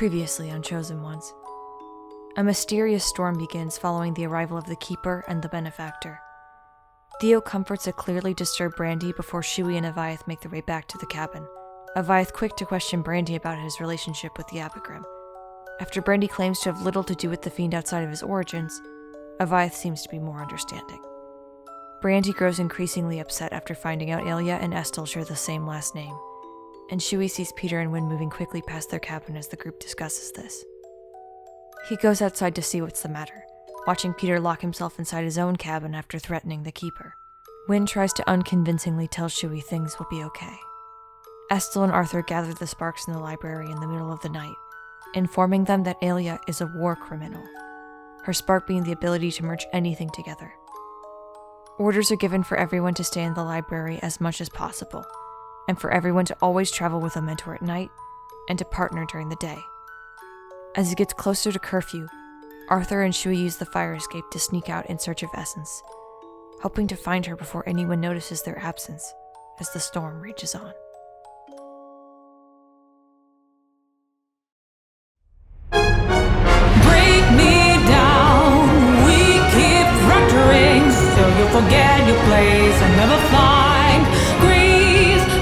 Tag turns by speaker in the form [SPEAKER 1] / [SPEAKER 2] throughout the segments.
[SPEAKER 1] Previously on Chosen Ones. A mysterious storm begins following the arrival of the Keeper and the Benefactor. Theo comforts a clearly disturbed Brandy before Shui and Avayath make their way back to the cabin. Avayath quick to question Brandy about his relationship with the Abigram. After Brandy claims to have little to do with the fiend outside of his origins, Avayath seems to be more understanding. Brandy grows increasingly upset after finding out Aria and Estelle share the same last name, and Shui sees Peter and Wynn moving quickly past their cabin as the group discusses this. He goes outside to see what's the matter, watching Peter lock himself inside his own cabin after threatening the Keeper. Wynn tries to unconvincingly tell Shui things will be okay. Estelle and Arthur gather the Sparks in the library in the middle of the night, informing them that Aria is a war criminal, her spark being the ability to merge anything together. Orders are given for everyone to stay in the library as much as possible, and for everyone to always travel with a mentor at night, and to partner during the day. As it gets closer to curfew, Arthur and Shui use the fire escape to sneak out in search of Essence, hoping to find her before anyone notices their absence as the storm rages on.
[SPEAKER 2] Break me down, we keep fracturing, so you forget your place and never find grace.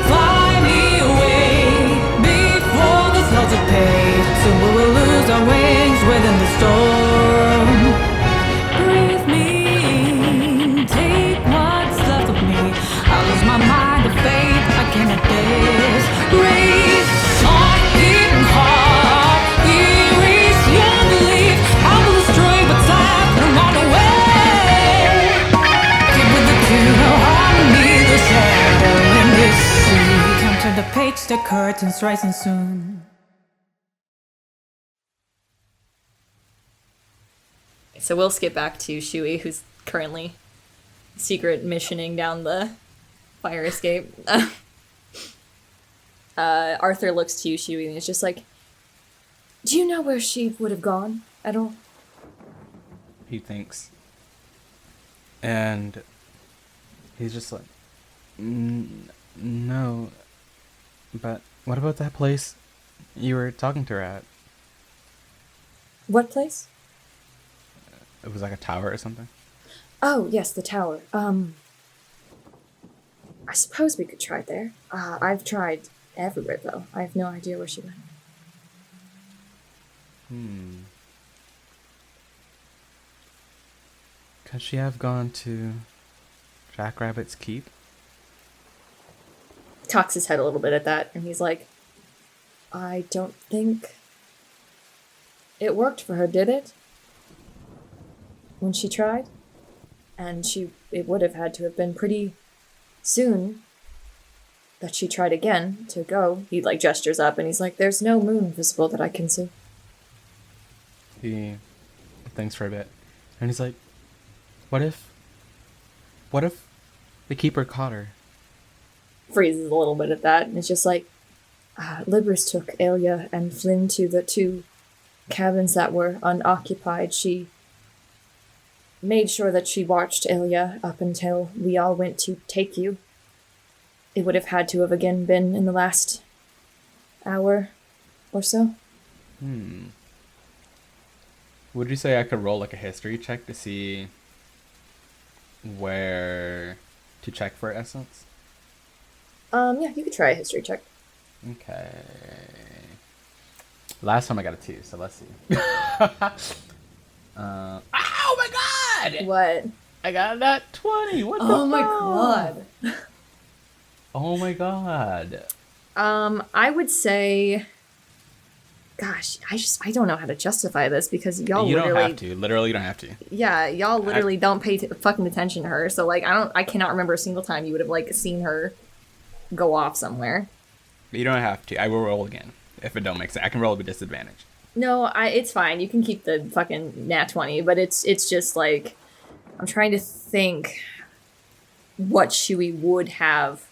[SPEAKER 2] Fly me away before the clouds are paid, so we will lose our wings within the storm. Breathe me, take what's left of me. I lose my mind to fate, I cannot disgrace. Heart beating heart, erase your belief. I will destroy what's left and run away. Get with the tune, harmony, the shadow in this sea. Come to the page, the curtains rising soon.
[SPEAKER 3] So we'll skip back to Shui, who's currently secret missioning down the fire escape. Arthur looks to you, Shui, and is just like, do you know where she would have gone at all?
[SPEAKER 4] He thinks. And he's just like, no. But what about that place you were talking to her at?
[SPEAKER 3] What place?
[SPEAKER 4] It was like a tower or something.
[SPEAKER 3] Oh, yes, the tower. I suppose we could try there. I've tried everywhere, though. I have no idea where she went.
[SPEAKER 4] Could she have gone to Jackrabbit's Keep?
[SPEAKER 3] Cocks his head a little bit at that, and he's like, I don't think it worked for her, did it? When she tried? And it would have had to have been pretty soon that she tried again to go. He, gestures up, and he's like, there's no moon visible that I can see.
[SPEAKER 4] He thinks for a bit, and he's like, what if the Keeper caught her?
[SPEAKER 3] Freezes a little bit at that, and it's just like, Libris took Aria and Flynn to the two cabins that were unoccupied. She made sure that she watched Aria up until we all went to take you. It would have had to have again been in the last hour or so.
[SPEAKER 4] Would you say I could roll a history check to see where to check for essence?
[SPEAKER 3] Yeah, you could try a history check.
[SPEAKER 4] Okay. Last time I got a 2, so let's see. Oh my god!
[SPEAKER 3] What?
[SPEAKER 4] I got that 20. What the
[SPEAKER 3] Oh my
[SPEAKER 4] fuck?
[SPEAKER 3] god.
[SPEAKER 4] Oh my god.
[SPEAKER 3] I would say, gosh, I don't know how to justify this because y'all
[SPEAKER 4] You
[SPEAKER 3] literally
[SPEAKER 4] don't have to. Literally, you don't have to.
[SPEAKER 3] Yeah, y'all literally don't pay fucking attention to her. So I cannot remember a single time you would have seen her go off somewhere.
[SPEAKER 4] You don't have to. I will roll again if it don't make sense. I can roll with disadvantage.
[SPEAKER 3] No, it's fine. You can keep the fucking nat 20, but it's just I'm trying to think what Shui would have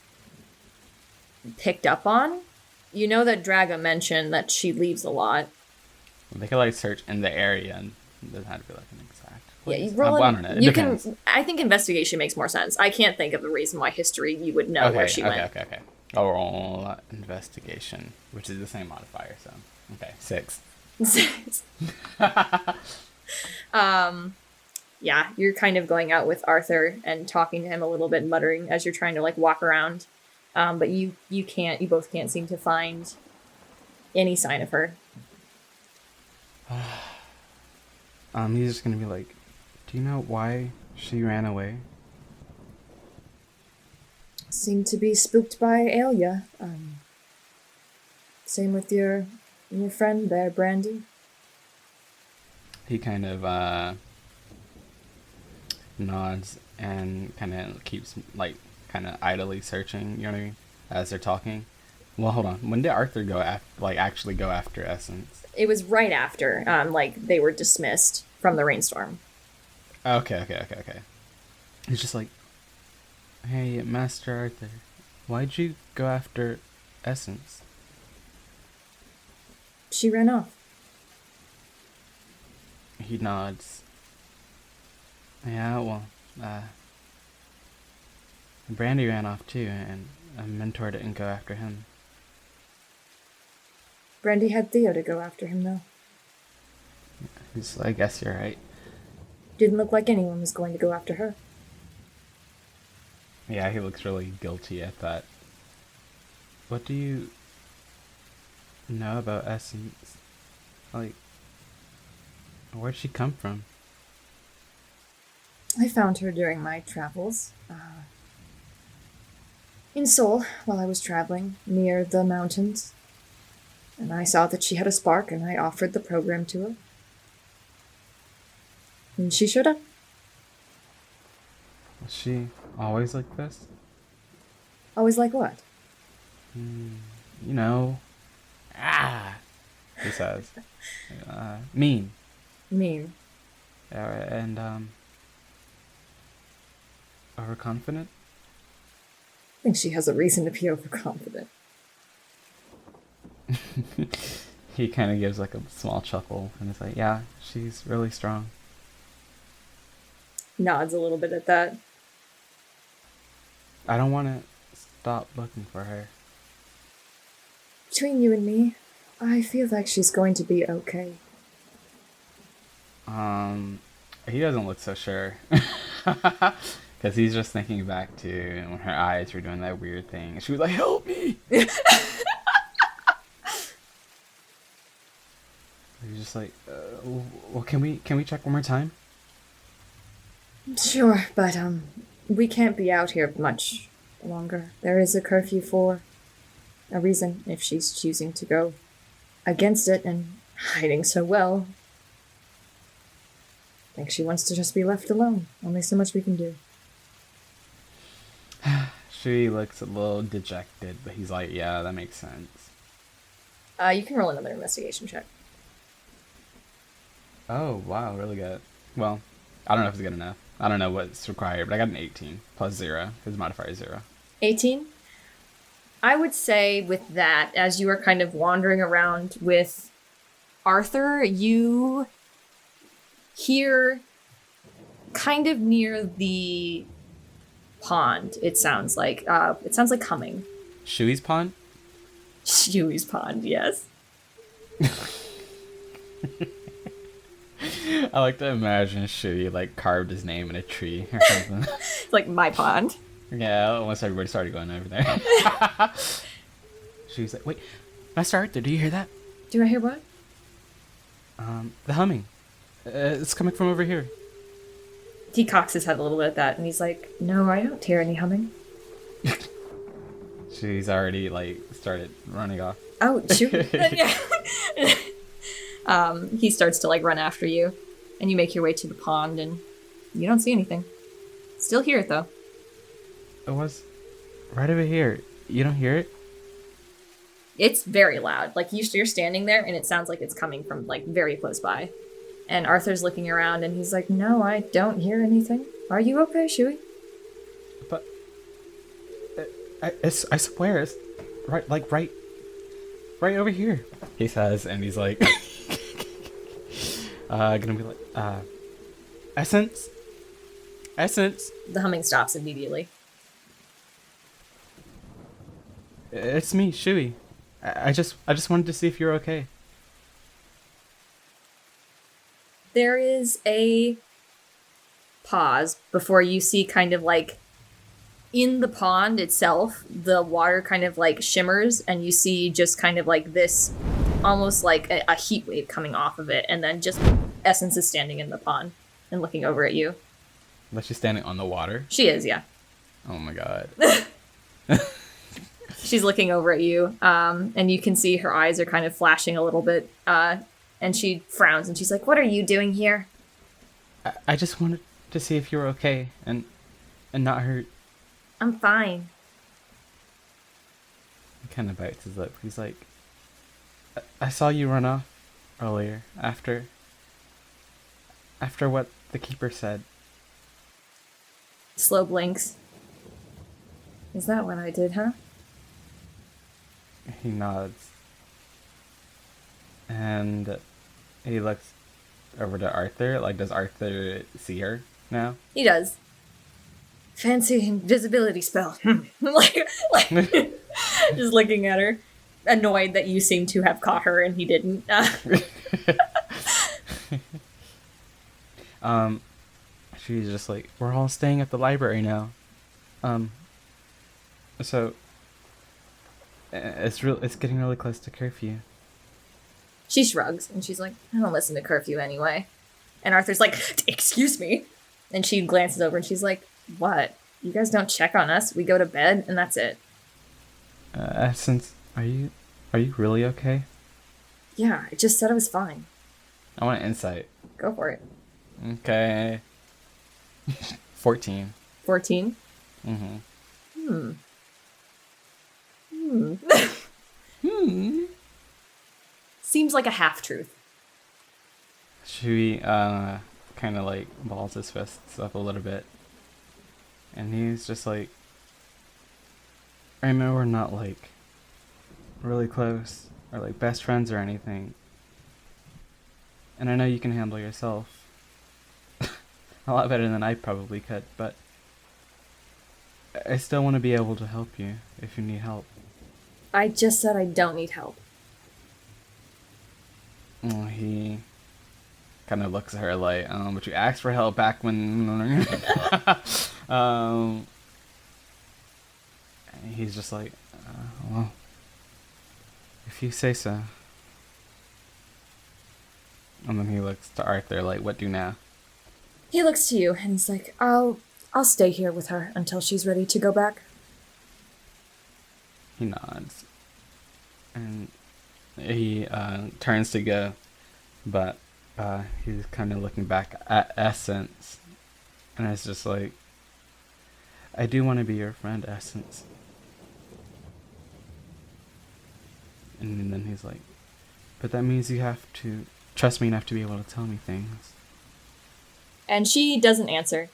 [SPEAKER 3] picked up on. You know that Draga mentioned that she leaves a lot.
[SPEAKER 4] They could search in the area, and it doesn't have to be an exact place.
[SPEAKER 3] Yeah, you roll.
[SPEAKER 4] I don't know. It
[SPEAKER 3] you
[SPEAKER 4] depends.
[SPEAKER 3] can. I think investigation makes more sense. I can't think of a reason why history you would know where she went.
[SPEAKER 4] Okay. I'll roll investigation, which is the same modifier. So okay, 6.
[SPEAKER 3] Yeah, you're kind of going out with Arthur and talking to him a little bit, muttering as you're trying to like walk around. But you both can't seem to find any sign of her.
[SPEAKER 4] He's just gonna be like, do you know why she ran away?
[SPEAKER 3] Seemed to be spooked by Aria. Same with your friend there, Brandy.
[SPEAKER 4] He kind of nods and kind of keeps like kind of idly searching, you know what I mean, as they're talking. Well, hold on. When did Arthur actually go after Essence?
[SPEAKER 3] It was right after, like they were dismissed from the rainstorm.
[SPEAKER 4] Okay. He's just like, hey, Master Arthur, why'd you go after Essence?
[SPEAKER 3] She ran off.
[SPEAKER 4] He nods. Yeah, well, Brandy ran off too, and a mentor didn't go after him.
[SPEAKER 3] Brandy had Theo to go after him, though.
[SPEAKER 4] I guess you're right.
[SPEAKER 3] Didn't look like anyone was going to go after her.
[SPEAKER 4] Yeah, he looks really guilty at that. What do you know about Essence? Like, where'd she come from?
[SPEAKER 3] I found her during my travels. In Seoul, while I was traveling, near the mountains. And I saw that she had a spark, and I offered the program to her. And she showed up.
[SPEAKER 4] Was she always like this?
[SPEAKER 3] Always like what?
[SPEAKER 4] You know. He says. Mean.
[SPEAKER 3] Mean.
[SPEAKER 4] And, overconfident?
[SPEAKER 3] I think she has a reason to be overconfident.
[SPEAKER 4] He kind of gives like a small chuckle and is like, yeah, she's really strong.
[SPEAKER 3] Nods a little bit at that.
[SPEAKER 4] I don't want to stop looking for her.
[SPEAKER 3] Between you and me, I feel like she's going to be okay.
[SPEAKER 4] He doesn't look so sure. Because he's just thinking back to when her eyes were doing that weird thing. And she was like, help me! He's just like, well, can we check one more time?
[SPEAKER 3] Sure, but we can't be out here much longer. There is a curfew for a reason if she's choosing to go against it and hiding so well. I think she wants to just be left alone. Only so much we can do.
[SPEAKER 4] Shui looks a little dejected, but he's like, yeah, that makes sense.
[SPEAKER 3] You can roll another investigation check.
[SPEAKER 4] Oh, wow, really good. Well, I don't know if it's good enough. I don't know what's required, but I got an 18 plus 0. His modifier is 0.
[SPEAKER 3] 18? I would say with that, as you are kind of wandering around with Arthur, you hear kind of near the pond, it sounds like. It sounds like humming.
[SPEAKER 4] Shui's pond?
[SPEAKER 3] Shui's pond, yes.
[SPEAKER 4] I like to imagine Shui like carved his name in a tree or something.
[SPEAKER 3] It's like my pond.
[SPEAKER 4] Yeah, once everybody started going over there. Shui's like, wait, Master Arthur, do you hear that?
[SPEAKER 3] Do I hear what?
[SPEAKER 4] The humming. It's coming from over here.
[SPEAKER 3] He cocks his head a little bit at that, and he's like, no, I don't hear any humming.
[SPEAKER 4] She's already like started running off.
[SPEAKER 3] Oh, shoot. Yeah. He starts to like run after you, and you make your way to the pond, and you don't see anything. Still hear it though.
[SPEAKER 4] It was right over here. You don't hear it?
[SPEAKER 3] It's very loud. Like you're standing there, and it sounds like it's coming from like very close by. And Arthur's looking around, and he's like, "No, I don't hear anything. Are you okay, Shui?"
[SPEAKER 4] But I swear it's right over here. He says, and he's like, gonna be like, Essence.
[SPEAKER 3] The humming stops immediately.
[SPEAKER 4] It's me, Shui. I just wanted to see if you're okay.
[SPEAKER 3] There is a pause before you see kind of like in the pond itself, the water kind of like shimmers and you see just kind of like this almost like a heat wave coming off of it, and then just Essence is standing in the pond and looking over at you.
[SPEAKER 4] But she's standing on the water?
[SPEAKER 3] She is, yeah.
[SPEAKER 4] Oh my god.
[SPEAKER 3] She's looking over at you, and you can see her eyes are kind of flashing a little bit, and she frowns and she's like, "What are you doing here?"
[SPEAKER 4] I just wanted to see if you were okay and not hurt.
[SPEAKER 3] I'm fine.
[SPEAKER 4] He kind of bites his lip. He's like, I saw you run off earlier after what the keeper said.
[SPEAKER 3] Slow blinks. Is that what I did, huh?
[SPEAKER 4] He nods. And he looks over to Arthur. Like, does Arthur see her now?
[SPEAKER 3] He does. Fancy invisibility spell. like just looking at her, annoyed that you seem to have caught her and he didn't.
[SPEAKER 4] She's just like, we're all staying at the library now. So it's getting really close to curfew.
[SPEAKER 3] She shrugs and she's like, I don't listen to curfew anyway. And Arthur's like, excuse me. And she glances over and she's like, what? You guys don't check on us. We go to bed and that's it.
[SPEAKER 4] Essence, are you really okay?
[SPEAKER 3] Yeah, I just said I was fine.
[SPEAKER 4] I want insight.
[SPEAKER 3] Go for it.
[SPEAKER 4] Okay. 14.
[SPEAKER 3] 14?
[SPEAKER 4] Mm-hmm.
[SPEAKER 3] Seems like a half-truth.
[SPEAKER 4] Shui kind of like balls his fists up a little bit. And he's just like, I know we're not like really close or like best friends or anything. And I know you can handle yourself a lot better than I probably could, but I still want to be able to help you if you need help.
[SPEAKER 3] I just said I don't need help.
[SPEAKER 4] He kind of looks at her like, but you asked for help back when... he's just like, well, if you say so. And then he looks to Arthur like, what do now?
[SPEAKER 3] He looks to you and he's like, I'll stay here with her until she's ready to go back.
[SPEAKER 4] He nods. And he turns to go, but he's kind of looking back at Essence. And it's just like, I do want to be your friend, Essence. And then he's like, but that means you have to trust me enough to be able to tell me things.
[SPEAKER 3] And she doesn't answer.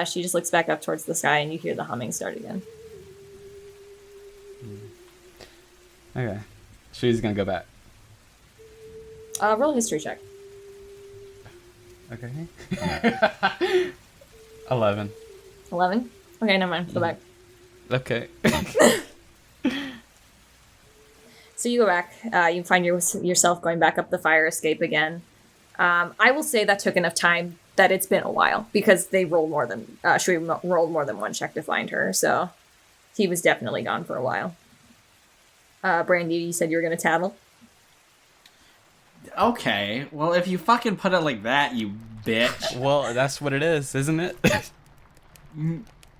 [SPEAKER 3] She just looks back up towards the sky and you hear the humming start again.
[SPEAKER 4] Okay. She's gonna go back.
[SPEAKER 3] Roll a history check.
[SPEAKER 4] Okay. 11.
[SPEAKER 3] 11? Okay, never mind. Go back.
[SPEAKER 4] Okay.
[SPEAKER 3] So you go back. You find yourself going back up the fire escape again. I will say that took enough time that it's been a while because they rolled more than Shui rolled more than one check to find her. So he was definitely gone for a while. Brandy, you said you were going to tattle?
[SPEAKER 5] Okay, well, if you fucking put it like that, you bitch.
[SPEAKER 4] Well, that's what it is, isn't it?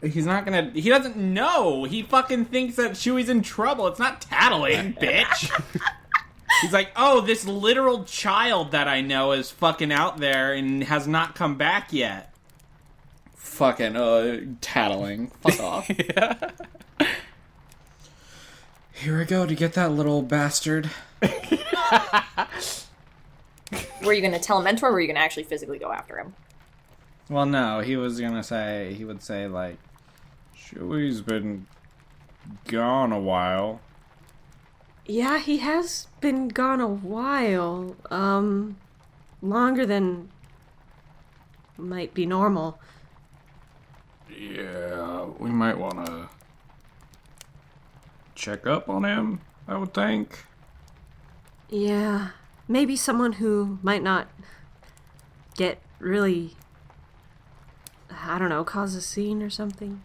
[SPEAKER 5] He's not gonna... He doesn't know! He fucking thinks that Shui's in trouble. It's not tattling, bitch! He's like, oh, this literal child that I know is fucking out there and has not come back yet. Fucking, tattling. Fuck off.
[SPEAKER 4] Yeah.
[SPEAKER 5] Here I go to get that little bastard.
[SPEAKER 3] Were you going to tell him mentor or were you going to actually physically go after him?
[SPEAKER 5] Well, no, he would say, like, Shui's been gone a while.
[SPEAKER 6] Yeah, he has been gone a while. Longer than might be normal.
[SPEAKER 5] Yeah, we might want to check up on him, I would think.
[SPEAKER 6] Yeah, maybe someone who might not get really, I don't know, cause a scene or something?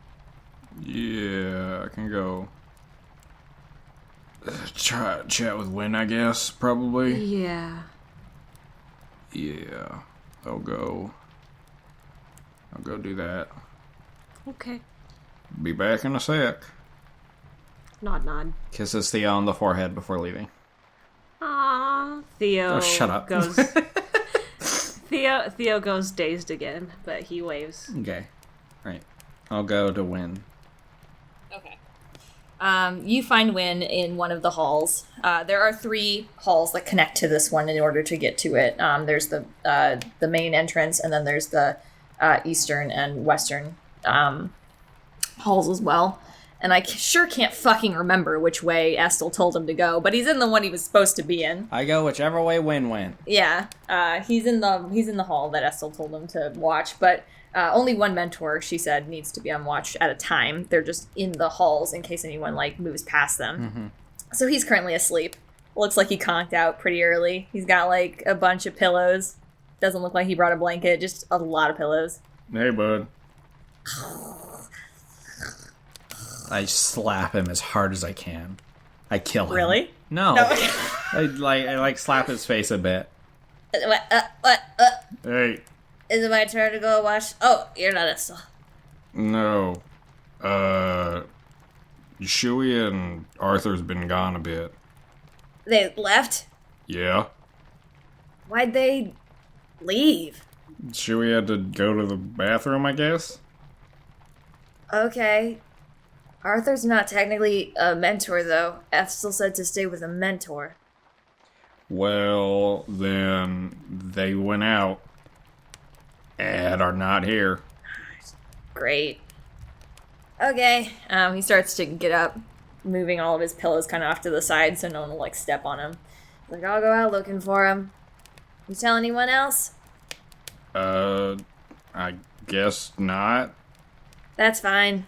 [SPEAKER 7] Yeah, I can go try chat with Wynn, I guess, probably.
[SPEAKER 6] Yeah.
[SPEAKER 7] Yeah, I'll go do that.
[SPEAKER 6] Okay.
[SPEAKER 7] Be back in a sec.
[SPEAKER 6] Nod.
[SPEAKER 5] Kisses Theo on the forehead before leaving.
[SPEAKER 6] Aww. Theo
[SPEAKER 5] Oh, shut up.
[SPEAKER 6] goes... Theo goes dazed again, but he waves.
[SPEAKER 5] Okay. Right. I'll go to Win.
[SPEAKER 3] Okay. You find Wynn in one of the halls. There are 3 halls that connect to this one in order to get to it. There's the main entrance, and then there's the eastern and western halls as well. And I sure can't fucking remember which way Estel told him to go, but he's in the one he was supposed to be in.
[SPEAKER 5] I go whichever way Win went.
[SPEAKER 3] Yeah, he's in the hall that Estel told him to watch, but only one mentor, she said, needs to be on watch at a time. They're just in the halls in case anyone moves past them.
[SPEAKER 5] Mm-hmm.
[SPEAKER 3] So he's currently asleep. Looks like he conked out pretty early. He's got a bunch of pillows. Doesn't look like he brought a blanket, just a lot of pillows.
[SPEAKER 7] Hey, bud.
[SPEAKER 5] I slap him as hard as I can. I kill him.
[SPEAKER 3] Really?
[SPEAKER 5] No.
[SPEAKER 3] No.
[SPEAKER 5] I slap his face a bit.
[SPEAKER 3] What?
[SPEAKER 7] Hey,
[SPEAKER 3] Is it my turn to go watch? Oh, you're not Estel.
[SPEAKER 7] no. Shui and Arthur's been gone a bit.
[SPEAKER 3] They left?
[SPEAKER 7] Yeah.
[SPEAKER 3] Why'd they leave?
[SPEAKER 7] Shui had to go to the bathroom, I guess?
[SPEAKER 3] Okay. Arthur's not technically a mentor, though. Estel said to stay with a mentor.
[SPEAKER 7] Well, then they went out and are not here.
[SPEAKER 3] Great. Okay. He starts to get up, moving all of his pillows kind of off to the side so no one will step on him. I'll go out looking for him. You tell anyone else?
[SPEAKER 7] I guess not.
[SPEAKER 3] That's fine.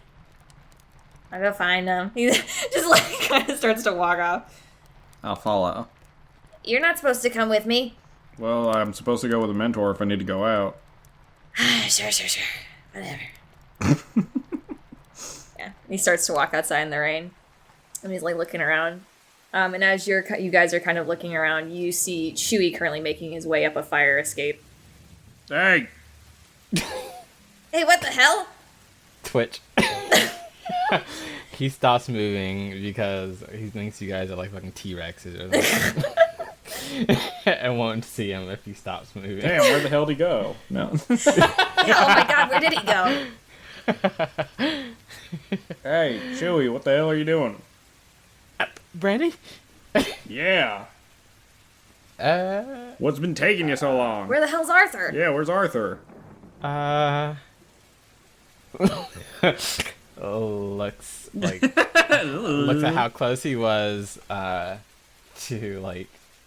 [SPEAKER 3] I'll go find him. He just kind of starts to walk off.
[SPEAKER 5] I'll follow.
[SPEAKER 3] You're not supposed to come with me.
[SPEAKER 7] Well, I'm supposed to go with a mentor if I need to go out.
[SPEAKER 3] Sure. Whatever. Yeah. He starts to walk outside in the rain. And he's looking around. And as you guys are kind of looking around, you see Shui currently making his way up a fire escape.
[SPEAKER 7] Hey!
[SPEAKER 3] Hey, what the hell?
[SPEAKER 4] Twitch. He stops moving because he thinks you guys are like fucking T-Rexes or something. And won't see him if he stops moving.
[SPEAKER 7] Damn, where the hell did he go? No.
[SPEAKER 3] Yeah, oh my god, where did he go?
[SPEAKER 7] Hey, Shui, what the hell are you doing?
[SPEAKER 4] Brandy?
[SPEAKER 7] Yeah. What's been taking you so long?
[SPEAKER 3] Where the hell's Arthur?
[SPEAKER 7] Yeah, where's Arthur?
[SPEAKER 4] Looks at how close he was to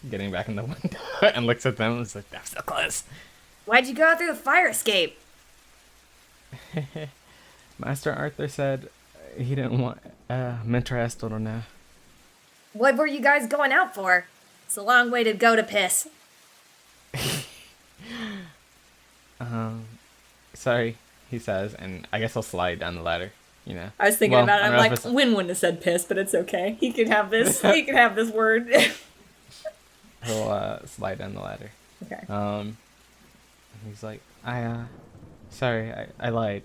[SPEAKER 4] getting back in the window and looks at them and is like, that's so close.
[SPEAKER 3] Why'd you go out through the fire escape?
[SPEAKER 4] Master Arthur said he didn't want Mentor Estel to know.
[SPEAKER 3] What were you guys going out for? It's a long way to go to piss.
[SPEAKER 4] Sorry, he says, and I guess I'll slide down the ladder, you know.
[SPEAKER 3] I was thinking about it, I'm like,
[SPEAKER 4] Win
[SPEAKER 3] Win wouldn't have said piss, but it's okay. He can have this. He can have this word.
[SPEAKER 4] He'll slide down the ladder.
[SPEAKER 3] Okay.
[SPEAKER 4] And he's like, sorry, I lied.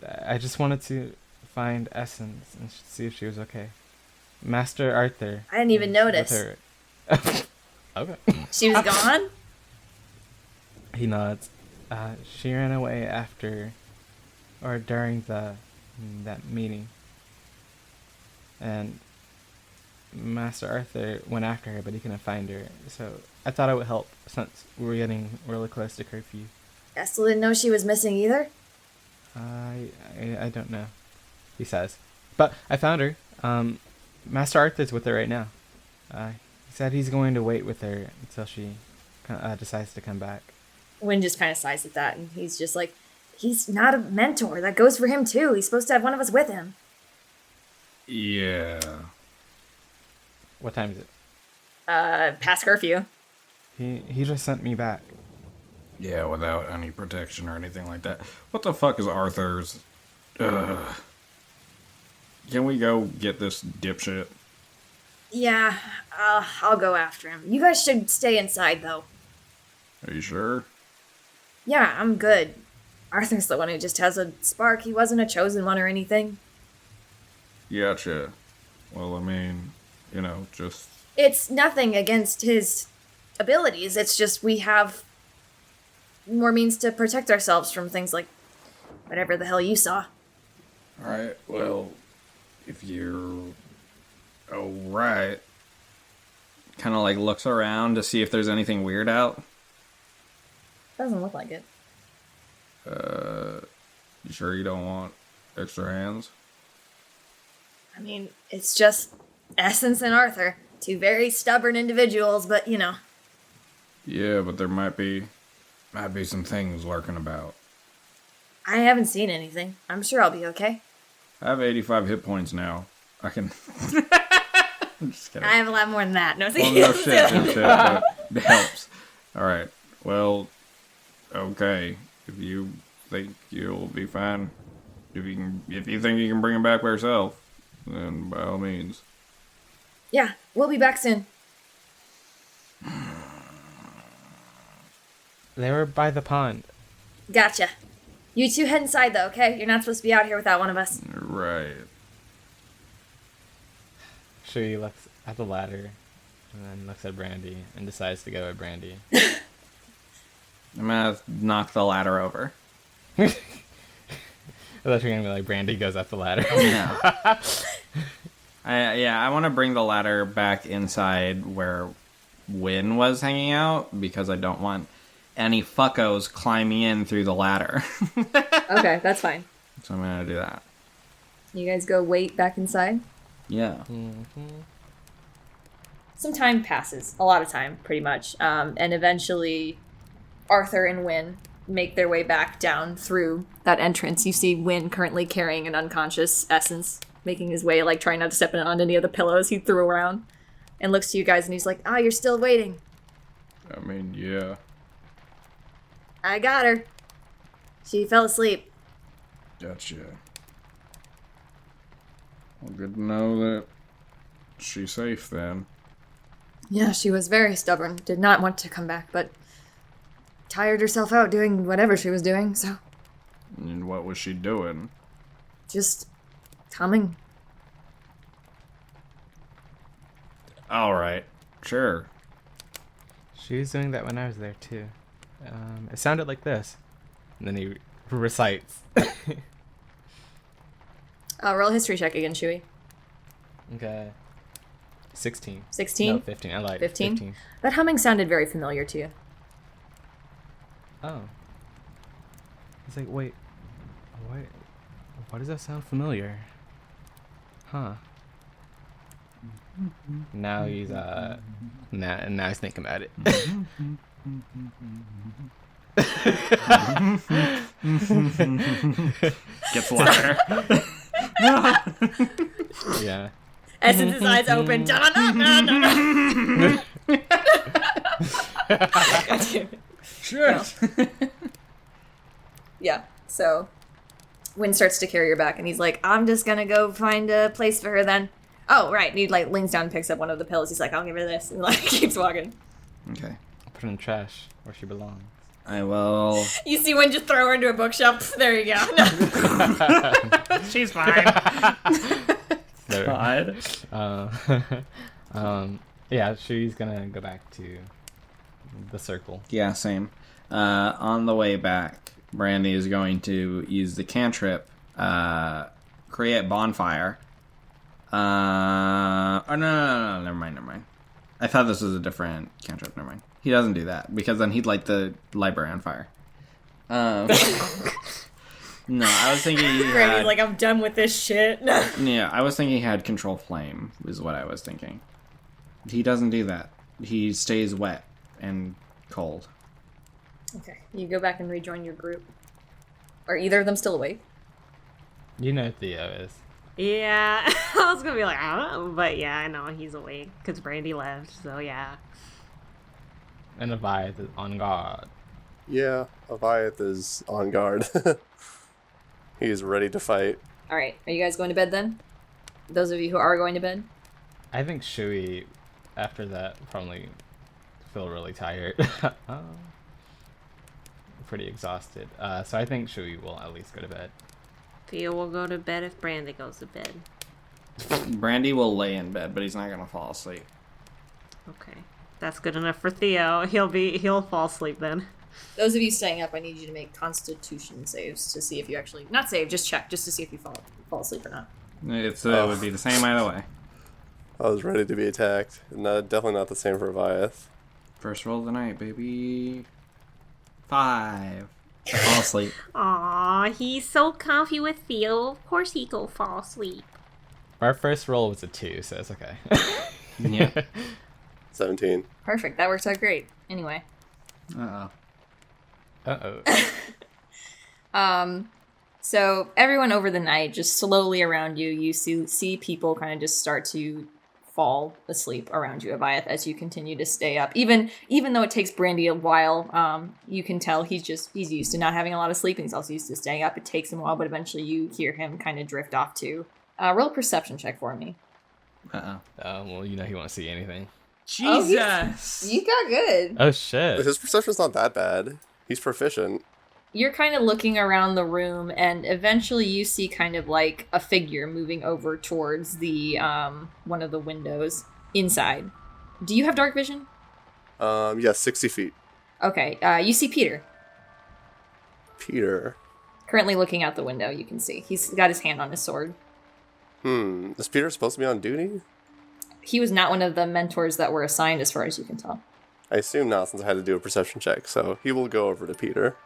[SPEAKER 4] I just wanted to find Essence and see if she was okay. Master Arthur.
[SPEAKER 3] I didn't even notice.
[SPEAKER 4] Okay.
[SPEAKER 3] She was gone?
[SPEAKER 4] He nods. She ran away after, or during that meeting. And Master Arthur went after her, but he couldn't find her. So I thought it would help since we're getting really close to curfew.
[SPEAKER 3] Estel didn't know she was missing either?
[SPEAKER 4] I don't know, he says. But I found her. Master Arthur's with her right now. He said he's going to wait with her until she decides to come back.
[SPEAKER 3] Win just kind of sighs at that, and he's just like, he's not a mentor. That goes for him, too. He's supposed to have one of us with him.
[SPEAKER 7] Yeah.
[SPEAKER 4] What time is it?
[SPEAKER 3] Past curfew.
[SPEAKER 4] He just sent me back.
[SPEAKER 7] Yeah, without any protection or anything like that. What the fuck is Arthur's? Can we go get this dipshit?
[SPEAKER 3] Yeah, I'll go after him. You guys should stay inside, though.
[SPEAKER 7] Are you sure?
[SPEAKER 3] Yeah, I'm good. Arthur's the one who just has a spark. He wasn't a chosen one or anything.
[SPEAKER 7] Gotcha. Well, I mean, just...
[SPEAKER 3] It's nothing against his abilities. It's just we have more means to protect ourselves from things like whatever the hell you saw.
[SPEAKER 7] Alright, well, if you're... alright.
[SPEAKER 5] Kind of like looks around to see if there's anything weird out.
[SPEAKER 3] Doesn't look like it.
[SPEAKER 7] You sure you don't want extra hands?
[SPEAKER 3] I mean, it's just Essence and Arthur. Two very stubborn individuals, but
[SPEAKER 7] Yeah, but there might be some things lurking about.
[SPEAKER 3] I haven't seen anything. I'm sure I'll be okay.
[SPEAKER 7] I have 85 hit points now. I can... I'm just kidding.
[SPEAKER 3] I have a lot more than that. No,
[SPEAKER 7] Well, no shit, but it helps. Alright, well, okay. If you think you'll be fine, if you think you can bring him back by yourself, then by all means.
[SPEAKER 3] Yeah, we'll be back soon.
[SPEAKER 4] They were by the pond.
[SPEAKER 3] Gotcha. You two head inside, though, okay? You're not supposed to be out here without one of us.
[SPEAKER 7] Right.
[SPEAKER 4] Shui looks at the ladder and then looks at Brandy and decides to go at Brandy.
[SPEAKER 5] I'm gonna knock the ladder over.
[SPEAKER 4] I thought you were gonna be like, Brandy goes up the ladder.
[SPEAKER 5] No. I want to bring the ladder back inside where Wynn was hanging out because I don't want any fuckos climbing in through the ladder.
[SPEAKER 3] Okay, that's fine.
[SPEAKER 5] So I'm gonna do that.
[SPEAKER 3] You guys go wait back inside.
[SPEAKER 5] Yeah.
[SPEAKER 3] Some time passes. A lot of time, pretty much. And eventually, Arthur and Wynn make their way back down through that entrance. You see Wynn currently carrying an unconscious Essence, making his way, like, trying not to step on any of the pillows he threw around. And looks to you guys and he's like, you're still waiting.
[SPEAKER 7] I mean, yeah.
[SPEAKER 3] I got her. She fell asleep.
[SPEAKER 7] Gotcha. Well, good to know that she's safe then.
[SPEAKER 3] Yeah, she was very stubborn. Did not want to come back, but tired herself out doing whatever she was doing, so
[SPEAKER 7] And what was she doing?
[SPEAKER 3] just coming.
[SPEAKER 7] Alright, sure.
[SPEAKER 4] She was doing that when I was there too. It sounded like this. And then he recites.
[SPEAKER 3] Roll a history check again, Shui.
[SPEAKER 4] Okay. 16.
[SPEAKER 3] 16?
[SPEAKER 4] No, 15. I lied.
[SPEAKER 3] 15?
[SPEAKER 4] 15.
[SPEAKER 3] That humming sounded very familiar to you.
[SPEAKER 4] Oh. It's like, wait. Why does that sound familiar? Huh. Now he's now he's thinking about it.
[SPEAKER 5] Gets louder.
[SPEAKER 4] Yeah.
[SPEAKER 3] Essence's eyes open.
[SPEAKER 5] Shit.
[SPEAKER 3] Yeah, so Wynn starts to carry her back, and he's like, I'm just gonna go find a place for her then. Oh, right, and he, like, leans down and picks up one of the pillows. He's like, I'll give her this, and, like, keeps walking.
[SPEAKER 5] Okay.
[SPEAKER 4] Put her in the trash where she belongs.
[SPEAKER 5] I will.
[SPEAKER 3] You see Wynn just throw her into a bookshelf. There you go.
[SPEAKER 5] She's fine. God.
[SPEAKER 4] Yeah, she's gonna go back to the circle.
[SPEAKER 5] Yeah, same. On the way back, Brandy is going to use the cantrip, create bonfire. Oh, no, never mind. I thought this was a different cantrip, never mind. He doesn't do that, because then he'd light the library on fire. No, I was thinking he had...
[SPEAKER 3] Brandy's like, I'm done with this shit.
[SPEAKER 5] Yeah, I was thinking he had control flame, is what I was thinking. He doesn't do that. He stays wet and cold.
[SPEAKER 3] Okay, you go back and rejoin your group. Are either of them still awake?
[SPEAKER 4] You know Theo is.
[SPEAKER 6] Yeah, I was gonna be like, I don't know, but yeah, I know he's awake because Brandy left, so yeah.
[SPEAKER 4] And Avayath is on guard.
[SPEAKER 8] Yeah, Avayath is on guard. He's ready to fight.
[SPEAKER 3] Alright, are you guys going to bed then? Those of you who are going to bed?
[SPEAKER 4] I think Shui, after that, probably feel really tired. Pretty exhausted. So I think Shui will at least go to bed.
[SPEAKER 6] Theo will go to bed if Brandy goes to bed.
[SPEAKER 7] Brandy will lay in bed, but he's not gonna fall asleep.
[SPEAKER 6] Okay. That's good enough for Theo. He'll fall asleep then.
[SPEAKER 3] Those of you staying up, I need you to make constitution saves to see if you actually... Not save, just check, just to see if you fall asleep or not.
[SPEAKER 7] It would be the same either way.
[SPEAKER 8] I was ready to be attacked. No, definitely not the same for Avayath.
[SPEAKER 7] First roll of the night, baby. 5. I fall asleep.
[SPEAKER 6] Aw, he's so comfy with Theo. Of course he go fall asleep.
[SPEAKER 4] Our first roll was a 2, so it's okay.
[SPEAKER 7] Yeah.
[SPEAKER 8] 17.
[SPEAKER 3] Perfect, that works out great. Anyway.
[SPEAKER 7] Uh-oh.
[SPEAKER 3] So everyone over the night, just slowly around you, you see people kind of just start to fall asleep around you, Avayath, as you continue to stay up. Even though it takes Brandy a while, you can tell he's used to not having a lot of sleep, and he's also used to staying up. It takes him a while, but eventually you hear him kind of drift off too. Roll a perception check for me.
[SPEAKER 7] Uh-oh.
[SPEAKER 4] Well, you know he won't see anything.
[SPEAKER 5] Jesus!
[SPEAKER 3] You got good.
[SPEAKER 4] Oh, shit.
[SPEAKER 8] His perception's not that bad. He's proficient.
[SPEAKER 3] You're kind of looking around the room, and eventually you see kind of like a figure moving over towards the one of the windows inside. Do you have dark vision?
[SPEAKER 8] Yeah, 60 feet.
[SPEAKER 3] Okay, you see Peter.
[SPEAKER 8] Peter.
[SPEAKER 3] Currently looking out the window, you can see. He's got his hand on his sword.
[SPEAKER 8] Is Peter supposed to be on duty?
[SPEAKER 3] He was not one of the mentors that were assigned, as far as you can tell.
[SPEAKER 8] I assume not, since I had to do a perception check, so he will go over to Peter.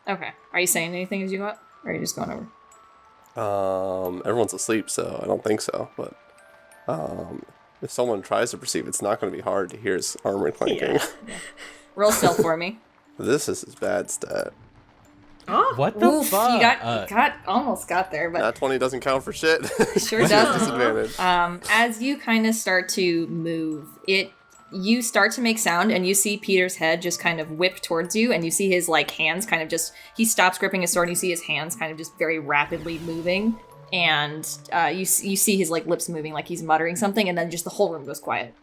[SPEAKER 3] Okay. Are you saying anything as you go up? Or are you just going over?
[SPEAKER 8] Everyone's asleep, so I don't think so, but if someone tries to perceive, it's not going to be hard to hear his armor clanking.
[SPEAKER 6] Yeah.
[SPEAKER 3] Roll stealth for me.
[SPEAKER 8] This is his bad stat.
[SPEAKER 6] Oh,
[SPEAKER 4] What the
[SPEAKER 3] Oof,
[SPEAKER 4] fuck?
[SPEAKER 3] you almost got there, but
[SPEAKER 8] That 20 doesn't count for shit.
[SPEAKER 3] sure does.
[SPEAKER 8] Disadvantage.
[SPEAKER 3] As you kind of start to move, you start to make sound, and you see Peter's head just kind of whip towards you, and you see his like hands kind of just, he stops gripping his sword, and you see his hands kind of just very rapidly moving, and you see his like lips moving like he's muttering something, and then just the whole room goes quiet.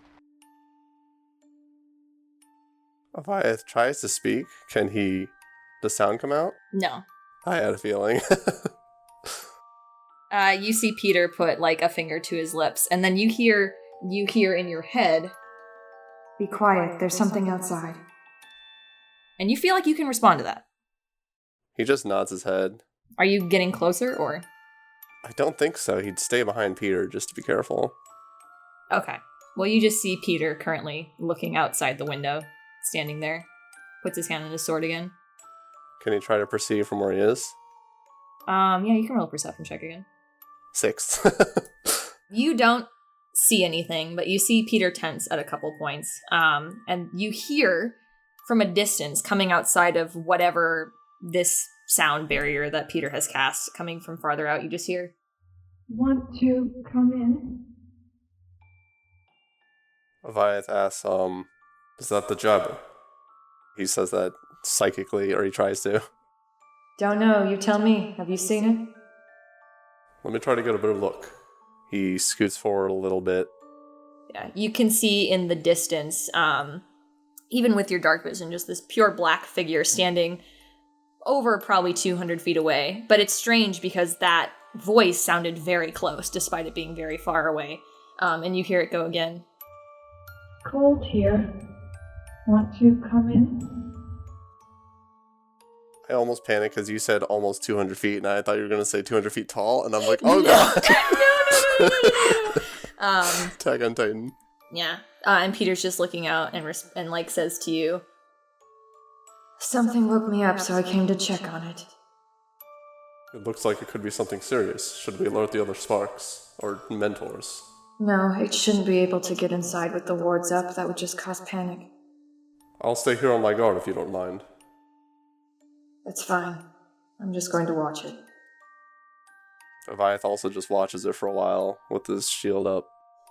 [SPEAKER 8] Avayath tries to speak. Can he... Does sound come out?
[SPEAKER 3] No.
[SPEAKER 8] I had a feeling.
[SPEAKER 3] You see Peter put like a finger to his lips, and then you hear in your head, "Be quiet, there's something outside." And you feel like you can respond to that.
[SPEAKER 8] He just nods his head.
[SPEAKER 3] Are you getting closer, or?
[SPEAKER 8] I don't think so. He'd stay behind Peter just to be careful.
[SPEAKER 3] Okay. Well, you just see Peter currently looking outside the window, standing there. Puts his hand on his sword again.
[SPEAKER 8] Can he try to perceive from where he is?
[SPEAKER 3] Yeah, you can roll a perception check again.
[SPEAKER 8] 6.
[SPEAKER 3] You don't see anything, but you see Peter tense at a couple points. And you hear from a distance, coming outside of whatever this sound barrier that Peter has cast, coming from farther out, you just hear, "Want to come in?"
[SPEAKER 8] Avayath asks, is that the job? He says that psychically, or he tries to.
[SPEAKER 3] "Don't know, you tell me. Have you seen it?"
[SPEAKER 8] Let me try to get a better look. He scoots forward a little bit.
[SPEAKER 3] Yeah, you can see in the distance, even with your dark vision, just this pure black figure standing over probably 200 feet away. But it's strange because that voice sounded very close, despite it being very far away. And you hear it go again.
[SPEAKER 9] "Cold here. Want to come in?"
[SPEAKER 8] I almost panicked because you said almost 200 feet, and I thought you were going to say 200 feet tall, and I'm like, oh god!
[SPEAKER 3] No.
[SPEAKER 8] Attack on Titan.
[SPEAKER 3] Yeah. And Peter's just looking out and like says to you, "Something woke me up, so I came to check on it."
[SPEAKER 8] It looks like it could be something serious. Should we alert the other sparks? Or mentors?
[SPEAKER 9] "No, it shouldn't be able to get inside with the wards up. That would just cause panic."
[SPEAKER 8] I'll stay here on my guard if you don't mind.
[SPEAKER 9] "That's fine. I'm just going to watch it."
[SPEAKER 8] Avayath also just watches it for a while with his shield up.